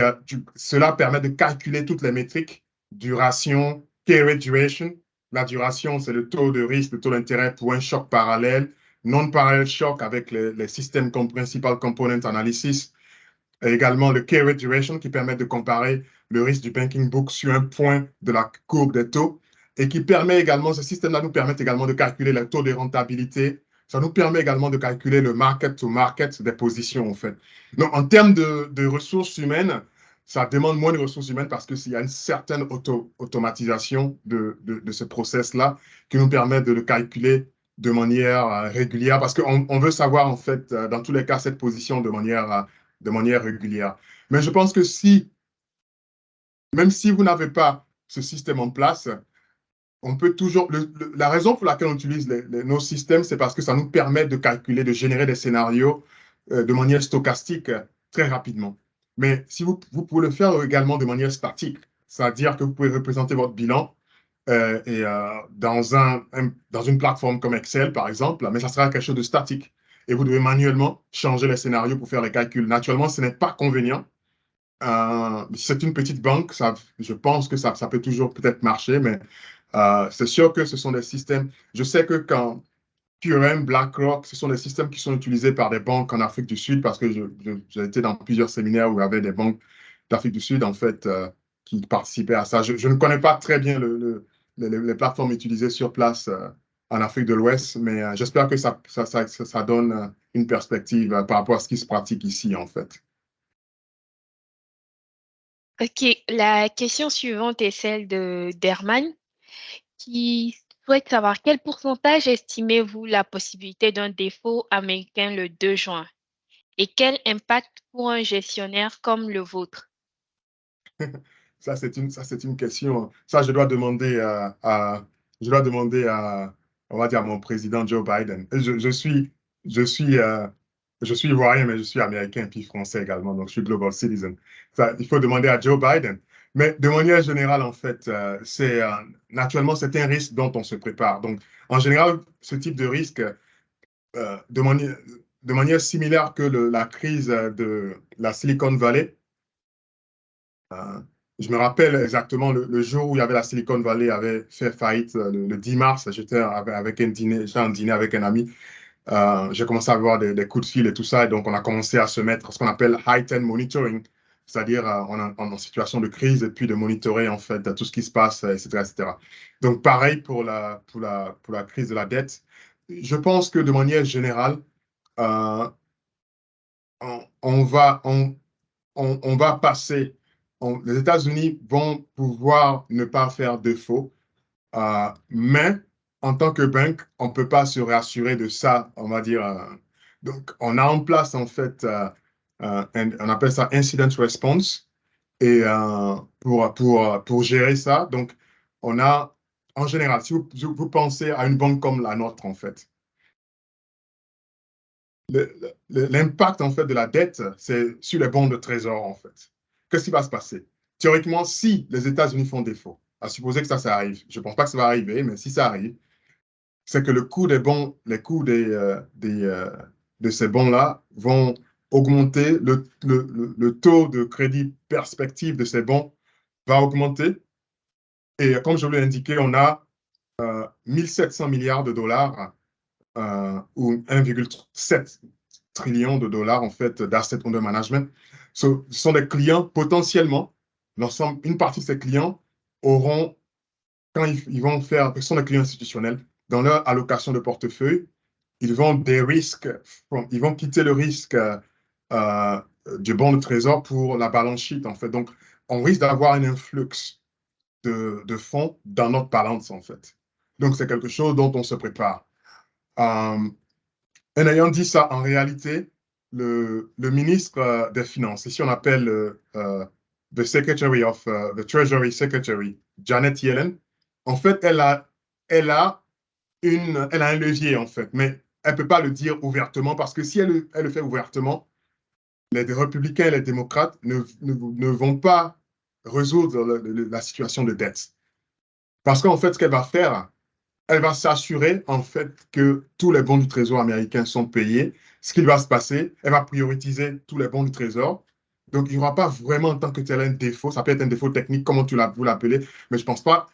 cela permet de calculer toutes les métriques, duration, key rate duration. La duration, c'est le taux de risque, le taux d'intérêt pour un choc parallèle, non-parallel shock avec les systèmes comme Principal Component Analysis. Et également le key rate duration qui permet de comparer le risque du banking book sur un point de la courbe des taux et qui permet également, ce système-là nous permet également de calculer le taux de rentabilité. Ça nous permet également de calculer le market to market des positions, en fait. Donc, en termes de ressources humaines, ça demande moins de ressources humaines parce qu'il y a une certaine automatisation de ce process-là qui nous permet de le calculer de manière régulière parce qu'on veut savoir, en fait, dans tous les cas, cette position de manière régulière. Mais je pense que même si vous n'avez pas ce système en place, on peut toujours. La raison pour laquelle on utilise nos systèmes, c'est parce que ça nous permet de calculer, de générer des scénarios de manière stochastique très rapidement. Mais si vous pouvez le faire également de manière statique, c'est-à-dire que vous pouvez représenter votre bilan dans une plateforme comme Excel, par exemple, mais ça sera quelque chose de statique. Et vous devez manuellement changer les scénarios pour faire les calculs. Naturellement, ce n'est pas convenient. C'est une petite banque, je pense que ça peut toujours peut-être marcher, mais c'est sûr que ce sont des systèmes. Je sais que quand QRM, BlackRock, ce sont des systèmes qui sont utilisés par des banques en Afrique du Sud parce que j'ai été dans plusieurs séminaires où il y avait des banques d'Afrique du Sud, en fait, qui participaient à ça. Je ne connais pas très bien les plateformes utilisées sur place en Afrique de l'Ouest, mais j'espère que ça donne une perspective par rapport à ce qui se pratique ici, en fait. Ok, la question suivante est celle de d'Herman qui souhaite savoir quel pourcentage estimez-vous la possibilité d'un défaut américain le 2 juin et quel impact pour un gestionnaire comme le vôtre? Ça, c'est une question. Ça, je dois demander on va dire, à mon président Joe Biden. Je suis ivoirien, mais je suis américain puis français également, donc je suis global citizen. Ça, il faut demander à Joe Biden. Mais de manière générale, en fait, naturellement, c'est un risque dont on se prépare. Donc, en général, ce type de risque, de manière similaire que la crise de la Silicon Valley, je me rappelle exactement le jour où il y avait la Silicon Valley avait fait faillite, le 10 mars, j'étais avec un dîner, j'étais en dîner avec un ami. J'ai commencé à avoir des coups de fil et tout ça, et donc on a commencé à se mettre ce qu'on appelle heightened monitoring, c'est-à-dire en situation de crise et puis de monitorer en fait tout ce qui se passe, etc., etc. Donc pareil pour la crise de la dette. Je pense que de manière générale, euh, on va passer, les États-Unis vont pouvoir ne pas faire défaut, mais en tant que banque, on ne peut pas se rassurer de ça, on va dire. Donc, on a en place, en fait, on appelle ça incident response, et pour gérer ça, donc, on a, en général, si vous pensez à une banque comme la nôtre, en fait, l'impact en fait de la dette, c'est sur les bons de trésor en fait. Qu'est-ce qui va se passer? Théoriquement, si les États-Unis font défaut, à supposer que ça arrive, je ne pense pas que ça va arriver, mais si ça arrive, c'est que le coût des bons, les coûts de ces bons-là vont augmenter, le taux de crédit perspective de ces bons va augmenter. Et comme je l'ai indiqué, on a 1700 milliards de dollars ou 1,7 trillion de dollars en fait d'assets under management. Ce sont des clients potentiellement, une partie de ces clients auront, quand ils vont faire, ce sont des clients institutionnels, dans leur allocation de portefeuille, ils vont ils vont quitter le risque du bon de trésor pour la balance sheet, en fait. Donc, on risque d'avoir un influx de fonds dans notre balance, en fait. Donc, c'est quelque chose dont on se prépare. En ayant dit ça, en réalité, le ministre des Finances, ici on appelle the Secretary of the Treasury Secretary, Janet Yellen, en fait, elle a un levier, en fait, mais elle ne peut pas le dire ouvertement parce que si elle le fait ouvertement, les républicains et les démocrates ne vont pas résoudre la situation de dette. Parce qu'en fait, ce qu'elle va faire, elle va s'assurer, en fait, que tous les bons du Trésor américain sont payés. Ce qui va se passer, elle va prioriser tous les bons du Trésor. Donc, il n'y aura pas vraiment en tant que tel un défaut. Ça peut être un défaut technique, comme vous l'appelez, mais je ne pense pas.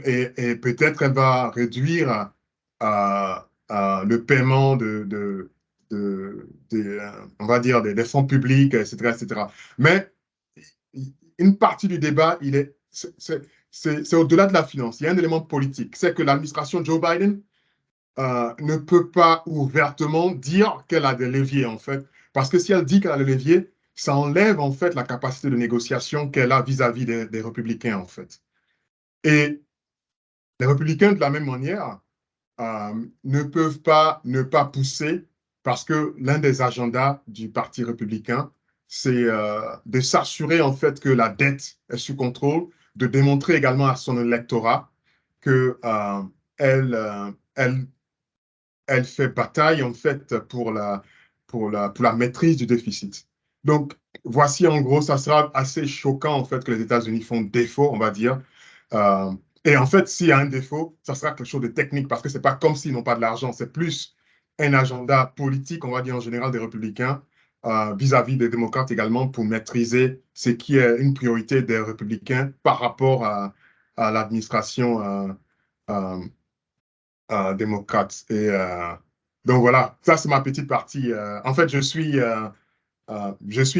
Et peut-être elle va réduire le paiement on va dire, des fonds publics, etc., etc. Mais une partie du débat, c'est au-delà de la finance. Il y a un élément politique. C'est que l'administration Joe Biden ne peut pas ouvertement dire qu'elle a des leviers, en fait. Parce que si elle dit qu'elle a des leviers, ça enlève, en fait, la capacité de négociation qu'elle a vis-à-vis des républicains, en fait. Et les républicains, de la même manière, ne peuvent pas ne pas pousser parce que l'un des agendas du Parti républicain, c'est de s'assurer en fait que la dette est sous contrôle, de démontrer également à son électorat que elle fait bataille en fait pour la maîtrise du déficit. Donc, voici en gros, ça sera assez choquant en fait que les États-Unis font défaut, on va dire. Euh, et en fait, s'il y a un défaut, ça sera quelque chose de technique parce que c'est pas comme s'ils n'ont pas de l'argent, c'est plus un agenda politique, on va dire en général des républicains vis-à-vis des démocrates également pour maîtriser ce qui est une priorité des républicains par rapport à l'administration démocrate. Et donc voilà, ça c'est ma petite partie. En fait, je suis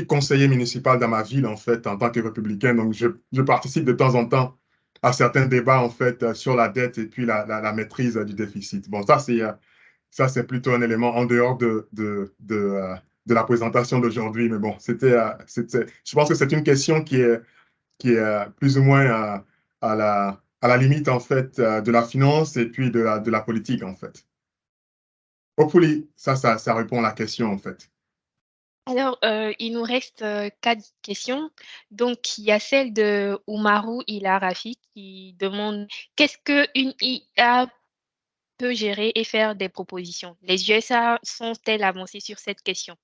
conseiller municipal dans ma ville, en fait, en tant que républicain. Donc, je participe de temps en temps à certains débats, en fait, sur la dette et puis la maîtrise du déficit. Bon, ça, c'est plutôt un élément en dehors de la présentation d'aujourd'hui. Mais bon, je pense que c'est une question qui est plus ou moins à la limite, en fait, de la finance et puis de la politique, en fait. Hopefully, ça répond à la question, en fait. Alors, il nous reste 4 questions. Donc, il y a celle de Oumarou Ilarafi qui demande qu'est-ce qu'une IA peut gérer et faire des propositions? Les USA sont-elles avancées sur cette question?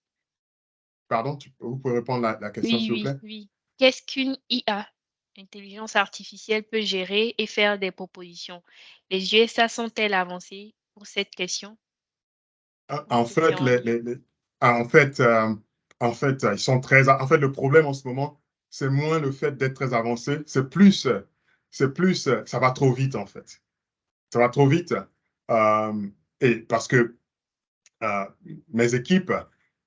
Pardon, vous pouvez répondre la question, Oui, s'il vous oui, plaît? oui. Qu'est-ce qu'une IA, intelligence artificielle, peut gérer et faire des propositions? Les USA sont-elles avancées pour cette question? Une En question fait, en ligne. ils sont très. En fait, le problème en ce moment, c'est moins le fait d'être très avancé, c'est plus, ça va trop vite en fait. Ça va trop vite. Et parce que euh, mes équipes,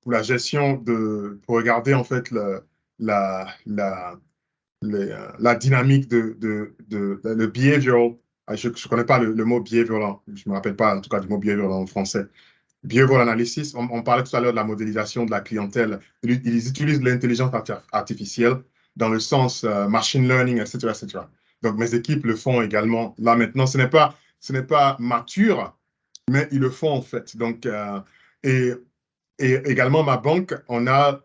pour regarder en fait la, la, la dynamique le behavioral, je ne connais pas le mot behavioral, je ne me rappelle pas en tout cas du mot behavioral en français. Behavioral analysis, on parlait tout à l'heure de la modélisation de la clientèle. Ils utilisent l'intelligence artificielle dans le sens machine learning, etc., etc. Donc, mes équipes le font également. Là, maintenant, ce n'est pas mature, mais ils le font en fait. Donc, et, et également, ma banque, on a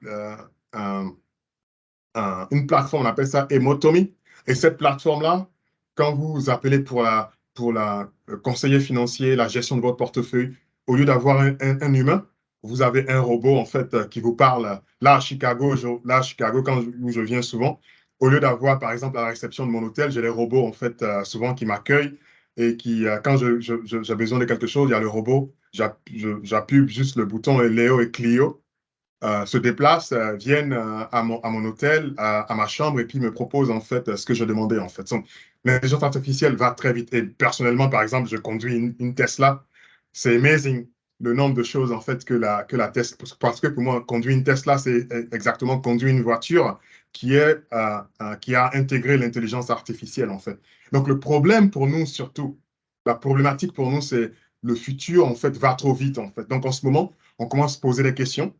une plateforme, on appelle ça Emotomy. Et cette plateforme-là, quand vous appelez pour la conseiller financier, la gestion de votre portefeuille, au lieu d'avoir un humain, vous avez un robot en fait qui vous parle. Là à Chicago, où je viens souvent, au lieu d'avoir par exemple à la réception de mon hôtel, j'ai les robots en fait souvent qui m'accueillent et qui, quand j'ai besoin de quelque chose, il y a le robot, j'appuie juste le bouton et Léo et Clio se déplacent, viennent à mon hôtel, à ma chambre, et puis me proposent en fait ce que je demandais en fait. Donc, l'intelligence artificielle va très vite. Et personnellement, par exemple, je conduis une Tesla. C'est amazing le nombre de choses en fait que la Tesla. Parce que pour moi, conduire une Tesla, c'est exactement conduire une voiture qui a intégré l'intelligence artificielle en fait. Donc, le problème pour nous surtout, la problématique pour nous, c'est le futur, en fait, va trop vite, en fait. Donc, en ce moment, on commence à se poser des questions.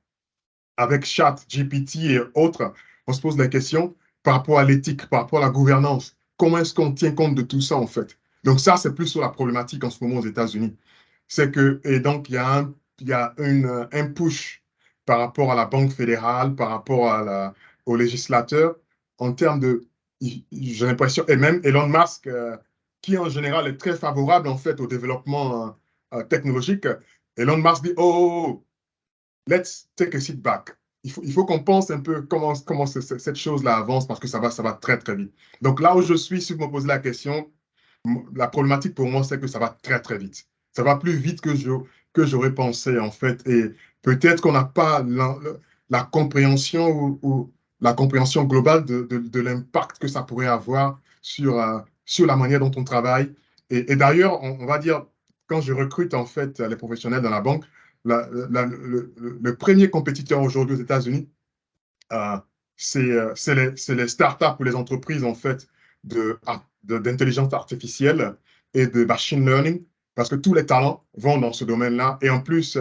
Avec ChatGPT et autres, on se pose des questions par rapport à l'éthique, par rapport à la gouvernance. Comment est-ce qu'on tient compte de tout ça, en fait? Donc, ça, c'est plus sur la problématique en ce moment aux États-Unis. C'est que, et donc, il y a un push par rapport à la Banque fédérale, par rapport aux législateurs, en termes de, j'ai l'impression, et même Elon Musk, qui en général est très favorable, en fait, au développement technologique. Elon Musk dit, oh, let's take a seat back. Il faut qu'on pense un peu comment cette chose-là avance parce que ça va très, très vite. Donc là où je suis, si vous me posez la question, la problématique pour moi, c'est que ça va très, très vite. Ça va plus vite que j'aurais pensé, en fait. Et peut-être qu'on n'a pas la compréhension ou la compréhension globale de l'impact que ça pourrait avoir sur la manière dont on travaille. Et d'ailleurs, on va dire, quand je recrute, en fait, les professionnels dans la banque, le premier compétiteur aujourd'hui aux États-Unis, euh, c'est les startups ou les entreprises en fait d'intelligence artificielle et de machine learning, parce que tous les talents vont dans ce domaine-là. Et en plus,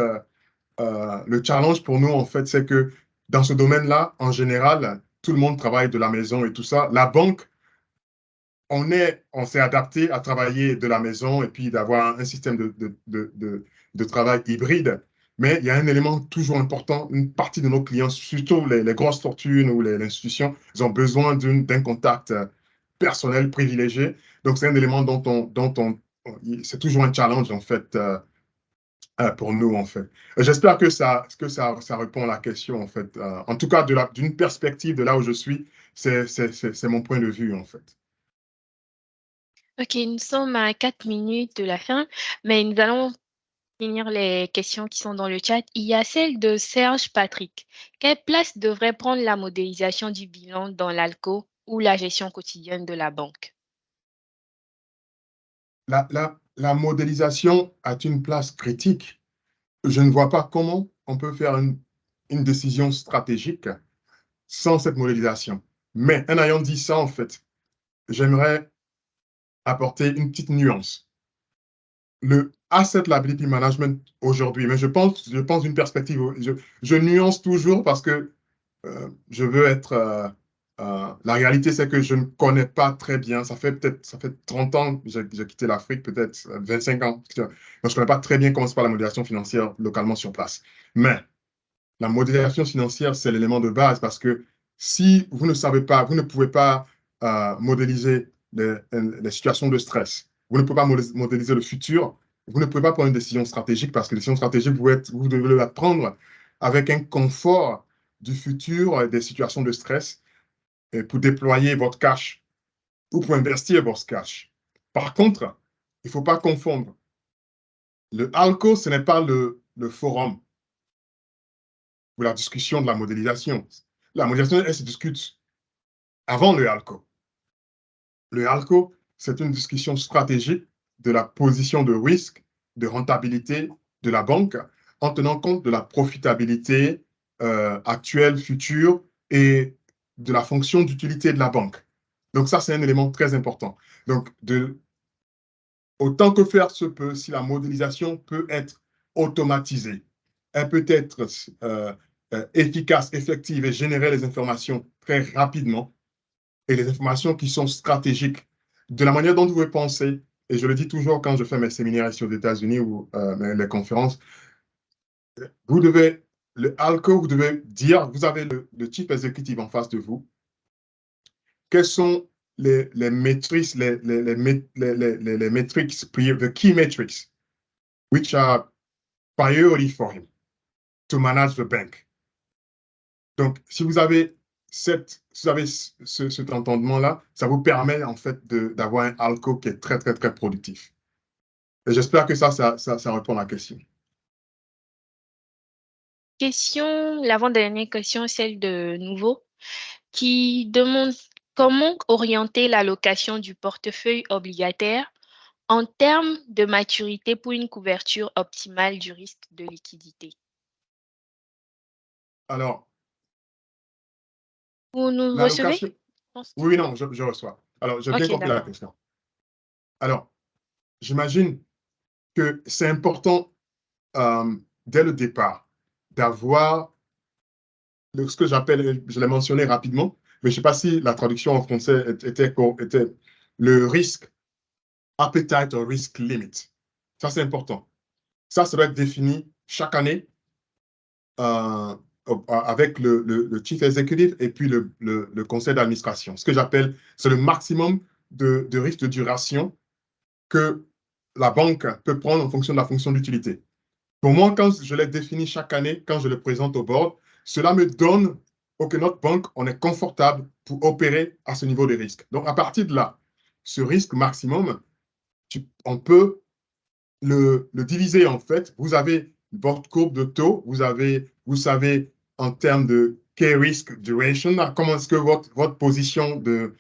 le challenge pour nous, en fait, c'est que dans ce domaine-là, en général, tout le monde travaille de la maison et tout ça. La banque, on s'est adapté à travailler de la maison et puis d'avoir un système de travail hybride. Mais il y a un élément toujours important, une partie de nos clients, surtout les grosses fortunes ou les institutions, ils ont besoin d'un contact personnel privilégié. Donc, c'est un élément c'est toujours un challenge, en fait, pour nous, en fait. J'espère que ça répond à la question, en fait. En tout cas, d'une perspective de là où je suis, c'est mon point de vue, en fait. Ok, nous sommes à 4 minutes de la fin, mais nous allons finir les questions qui sont dans le chat. Il y a celle de Serge Patrick. Quelle place devrait prendre la modélisation du bilan dans l'ALCO ou la gestion quotidienne de la banque? La modélisation a une place critique. Je ne vois pas comment on peut faire une décision stratégique sans cette modélisation. Mais en ayant dit ça, en fait, j'aimerais apporter une petite nuance. Le asset liability management aujourd'hui, mais je pense d'une perspective, je nuance toujours parce que je veux être. La réalité, c'est que je ne connais pas très bien. Ça fait 30 ans que j'ai quitté l'Afrique, peut-être 25 ans. Donc, je ne connais pas très bien comment se passe la modélisation financière localement sur place. Mais la modélisation financière, c'est l'élément de base parce que si vous ne savez pas, vous ne pouvez pas modéliser les situations de stress, vous ne pouvez pas modéliser le futur, vous ne pouvez pas prendre une décision stratégique parce que les décisions stratégiques, vous devez la prendre avec un confort du futur, des situations de stress, et pour déployer votre cash ou pour investir votre cash. Par contre, il ne faut pas confondre. Le ALCO, ce n'est pas le forum pour la discussion de la modélisation. La modélisation, elle se discute avant le ALCO. Le ALCO, c'est une discussion stratégique de la position de risque, de rentabilité de la banque, en tenant compte de la profitabilité actuelle, future et de la fonction d'utilité de la banque. Donc ça, c'est un élément très important. Donc, autant que faire se peut, si la modélisation peut être automatisée, elle peut être efficace, effective et générer les informations très rapidement et les informations qui sont stratégiques de la manière dont vous pouvez penser. Et je le dis toujours quand je fais mes séminaires ici aux États-Unis ou les conférences, le ALCO, vous devez dire, vous avez le chief executive en face de vous, quelles sont les métriques, les métriques, the key metrics, which are priority for him to manage the bank. Donc, si vous avez cet entendement-là, ça vous permet en fait d'avoir un ALCO qui est très, très, très productif. Et j'espère que ça répond à la question. Question, l'avant-dernière question, celle de Nouveau, qui demande comment orienter l'allocation du portefeuille obligataire en termes de maturité pour une couverture optimale du risque de liquidité. Alors, Vous nous recevez? l'allocation. Oui, non, je reçois. Alors, j'ai bien Ok, compris la d'accord. question. Alors, j'imagine que c'est important dès le départ d'avoir ce que j'appelle, je l'ai mentionné rapidement, mais je ne sais pas si la traduction en français était le risque appetite or risk limit. Ça, c'est important. Ça doit être défini chaque année avec le chief executive et puis le conseil d'administration. Ce que j'appelle, c'est le maximum de risque de duration que la banque peut prendre en fonction de la fonction d'utilité. Pour moi, quand je l'ai défini chaque année, quand je le présente au board, cela me donne que notre banque, on est confortable pour opérer à ce niveau de risque. Donc, à partir de là, ce risque maximum, on peut le diviser en fait. Vous avez votre courbe de taux, vous savez en termes de key risk duration, comment est-ce que votre position de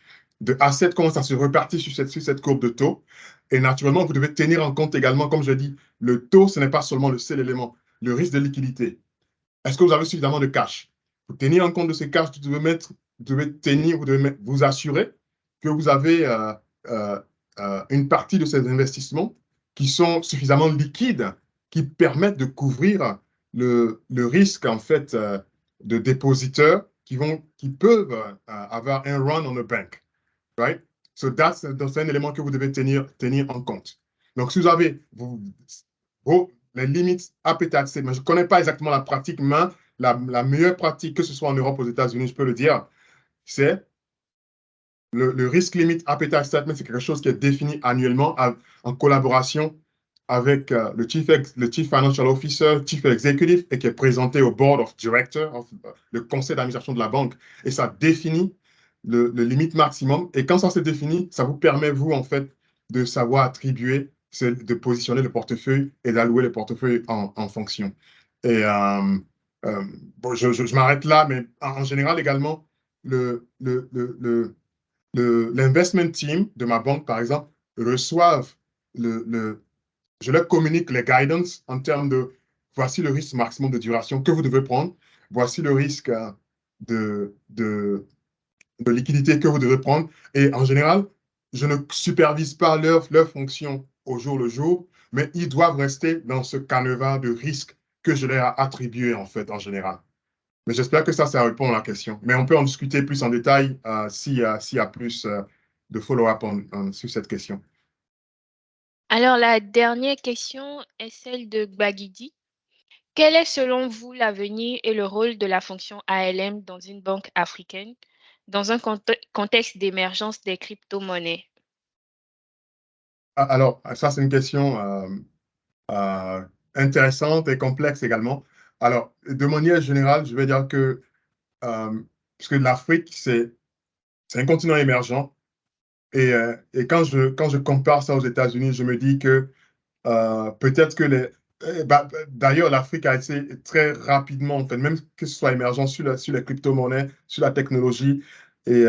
asset, comment ça se répartit sur cette courbe de taux. Et naturellement, vous devez tenir en compte également, comme je dis, le taux, ce n'est pas seulement le seul élément, le risque de liquidité. Est-ce que vous avez suffisamment de cash? Pour tenir en compte de ces cash, vous devez vous assurer que vous avez une partie de ces investissements qui sont suffisamment liquides, qui permettent de couvrir le risque en fait de dépositeurs qui peuvent avoir un run on the bank, right? So c'est un élément que vous devez tenir en compte. Donc, si vous avez les limites appetite, mais je ne connais pas exactement la pratique, mais la meilleure pratique, que ce soit en Europe ou aux États-Unis, je peux le dire, c'est le risk limit appetite statement, c'est quelque chose qui est défini annuellement en collaboration avec le chief financial officer, chief executive, et qui est présenté au board of directors, le conseil d'administration de la banque. Et ça définit le limite maximum. Et quand ça se définit, ça vous permet, vous, en fait, de savoir attribuer, de positionner le portefeuille et d'allouer le portefeuille en fonction. Et bon, je m'arrête là, mais en général également, l'investment team de ma banque, par exemple, reçoivent je leur communique les guidance en termes de voici le risque maximum de duration que vous devez prendre, voici le risque de liquidité que vous devez prendre. Et en général, je ne supervise pas leur fonction au jour le jour, mais ils doivent rester dans ce canevas de risque que je leur ai attribué en fait en général. Mais j'espère que ça répond à la question. Mais on peut en discuter plus en détail s'il y a plus de follow-up sur cette question. Alors, la dernière question est celle de Gbagidi. Quel est selon vous l'avenir et le rôle de la fonction ALM dans une banque africaine dans un contexte d'émergence des crypto-monnaies? Alors, ça, c'est une question intéressante et complexe également. Alors, de manière générale, je vais dire que, parce que l'Afrique, c'est un continent émergent, et quand je compare ça aux États-Unis, je me dis que peut-être que d'ailleurs, l'Afrique a été très rapidement, en fait, même que ce soit émergent sur les crypto-monnaies, sur la technologie, et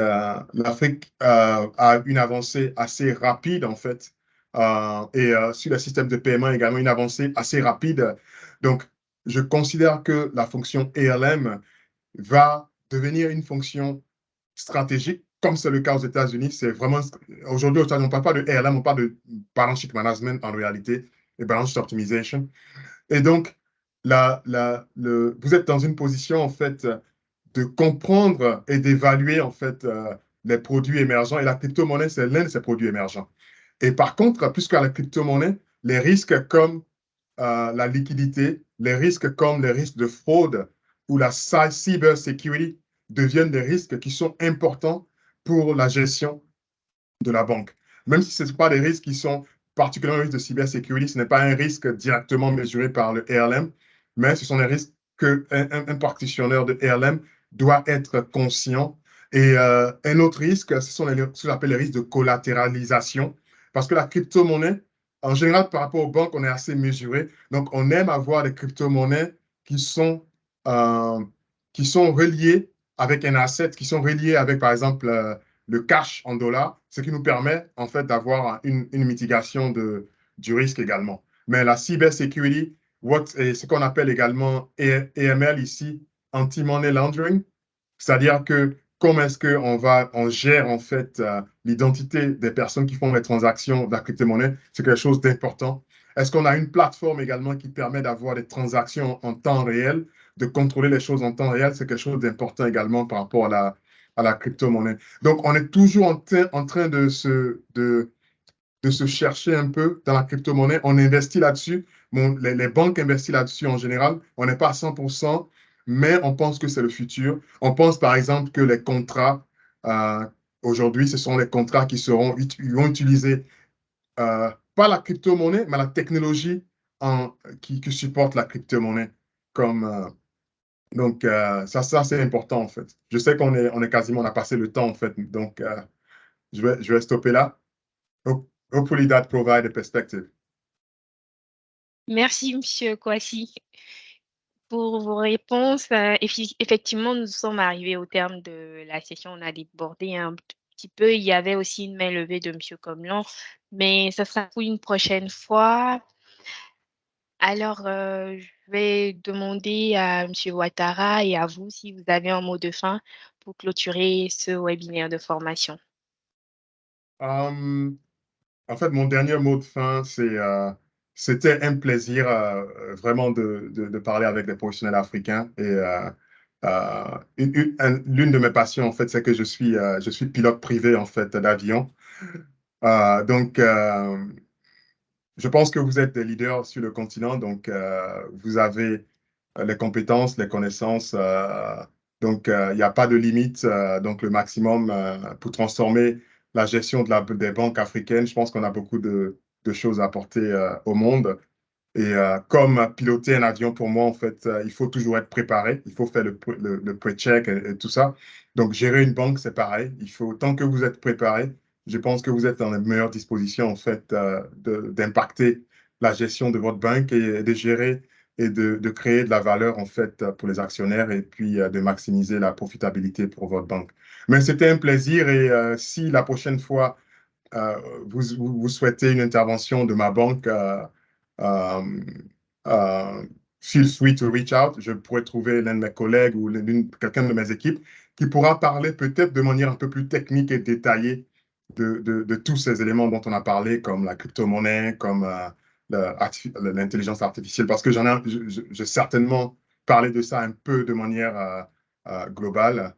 l'Afrique a une avancée assez rapide, en fait, et sur le système de paiement également, une avancée assez rapide. Donc, je considère que la fonction ALM va devenir une fonction stratégique, comme c'est le cas aux États-Unis. C'est vraiment, aujourd'hui, aux États-Unis, on ne parle pas de ALM, on parle de balance sheet management en réalité, et balance sheet optimization. Et donc, vous êtes dans une position, en fait, de comprendre et d'évaluer, en fait, les produits émergents. Et la crypto-monnaie, c'est l'un de ces produits émergents. Et par contre, puisque la crypto-monnaie, les risques comme la liquidité, les risques comme les risques de fraude ou la cyber security deviennent des risques qui sont importants pour la gestion de la banque. Même si ce ne sont pas des risques qui sont particulièrement des risques de cybersécurité, ce n'est pas un risque directement mesuré par le ALM, mais ce sont des risques qu'un practitioner de ALM doit être conscient. Et un autre risque, ce sont ce qu'on appelle les risques de collatéralisation, parce que la crypto-monnaie, en général, par rapport aux banques, on est assez mesuré. Donc, on aime avoir des crypto-monnaies qui sont reliées avec un asset, qui sont reliées avec, par exemple, le cash en dollars, ce qui nous permet en fait d'avoir une mitigation du risque également. Mais la cybersecurity, ce qu'on appelle également AML ici, anti-money laundering, c'est-à-dire que comment est-ce qu'on gère en fait l'identité des personnes qui font les transactions de la crypto-monnaie, c'est quelque chose d'important. Est-ce qu'on a une plateforme également qui permet d'avoir des transactions en temps réel, de contrôler les choses en temps réel? C'est quelque chose d'important également par rapport à la crypto-monnaie. Donc, on est toujours en train de se chercher un peu dans la crypto-monnaie. On investit là-dessus. Bon, les banques investissent là-dessus en général. On n'est pas à 100%, mais on pense que c'est le futur. On pense par exemple que les contrats, aujourd'hui, ce sont les contrats qui vont utiliser pas la crypto-monnaie, mais la technologie qui supporte la crypto-monnaie. Donc, ça c'est important en fait. Je sais on est quasiment, on a passé le temps en fait. Donc, je vais stopper là. Hopefully that provide a perspective. Merci, Monsieur Kwasi, pour vos réponses. Effectivement, nous sommes arrivés au terme de la session. On a débordé un petit peu. Il y avait aussi une main levée de Monsieur Comlan, mais ça sera pour une prochaine fois. Alors, je vais demander à Monsieur Ouattara et à vous si vous avez un mot de fin pour clôturer ce webinaire de formation. En fait, mon dernier mot de fin, c'était un plaisir vraiment de parler avec des professionnels africains. Et l'une de mes passions, en fait, c'est que je suis pilote privé, en fait, d'avion. Donc, je pense que vous êtes des leaders sur le continent, donc vous avez les compétences, les connaissances. Donc, il n'y a pas de limite. Donc, le maximum pour transformer la gestion des banques africaines, je pense qu'on a beaucoup de choses à apporter au monde. Et comme piloter un avion, pour moi, en fait, il faut toujours être préparé. Il faut faire le pre-check et tout ça. Donc, gérer une banque, c'est pareil. Tant que vous êtes préparé, je pense que vous êtes dans les meilleures dispositions, en fait, d'impacter la gestion de votre banque et de gérer et de créer de la valeur, en fait, pour les actionnaires et puis de maximiser la profitabilité pour votre banque. Mais c'était un plaisir et si la prochaine fois, vous souhaitez une intervention de ma banque, euh, euh, feel free to reach out. Je pourrais trouver l'un de mes collègues ou quelqu'un de mes équipes qui pourra parler peut-être de manière un peu plus technique et détaillée de tous ces éléments dont on a parlé, comme la crypto-monnaie, comme l'intelligence artificielle, parce que j'ai certainement parlé de ça un peu de manière globale.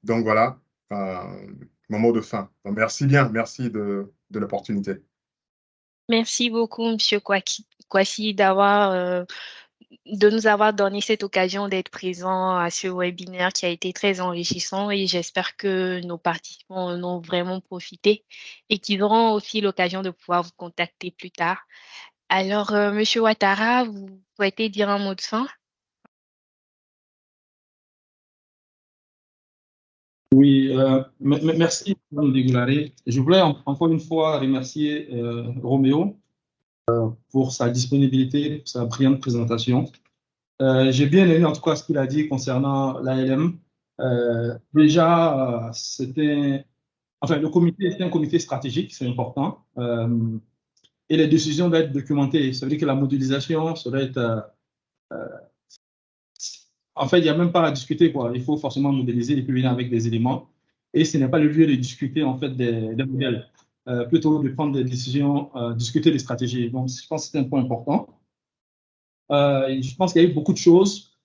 Donc voilà, mon mot de fin. Donc, merci bien, merci de l'opportunité. Merci beaucoup, Monsieur Kwasi, de nous avoir donné cette occasion d'être présent à ce webinaire qui a été très enrichissant et j'espère que nos participants en ont vraiment profité et qu'ils auront aussi l'occasion de pouvoir vous contacter plus tard. Alors, Monsieur Ouattara, vous souhaitez dire un mot de fin? Oui, merci, Mme Dégoulare. Je voulais encore une fois remercier Roméo pour sa disponibilité, pour sa brillante présentation. J'ai bien aimé en tout cas ce qu'il a dit concernant l'ALM. Déjà, le comité, c'est un comité stratégique, c'est important. Et les décisions doivent être documentées. Ça veut dire que la modélisation, ça doit être. En fait, il n'y a même pas à discuter, quoi. Il faut forcément modéliser et puis venir avec des éléments. Et ce n'est pas le lieu de discuter, en fait, des modèles. Plutôt de prendre des décisions, discuter des stratégies. Donc, je pense que c'est un point important. Je pense qu'il y a eu beaucoup de choses.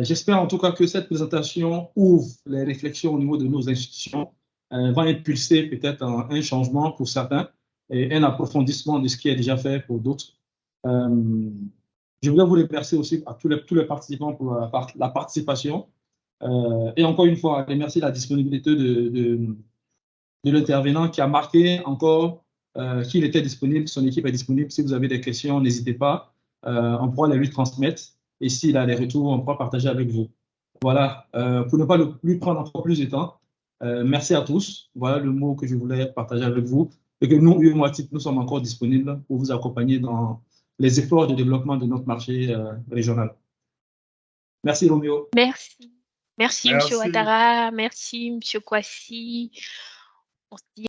J'espère en tout cas que cette présentation ouvre les réflexions au niveau de nos institutions, va impulser peut-être un changement pour certains et un approfondissement de ce qui est déjà fait pour d'autres. Je voudrais vous remercier aussi à tous les participants pour la participation. Et encore une fois, remercier la disponibilité de l'intervenant qui a marqué encore qu'il était disponible, son équipe est disponible. Si vous avez des questions, n'hésitez pas. On pourra les lui transmettre. Et s'il a des retours, on pourra partager avec vous. Voilà, pour ne pas lui prendre encore plus de temps, merci à tous. Voilà le mot que je voulais partager avec vous. Et que nous, UEMOATIP, nous sommes encore disponibles pour vous accompagner dans les efforts de développement de notre marché régional. Merci, Roméo. Merci. Merci, Monsieur Merci. Ouattara. Merci, Monsieur Kwasi. On se dit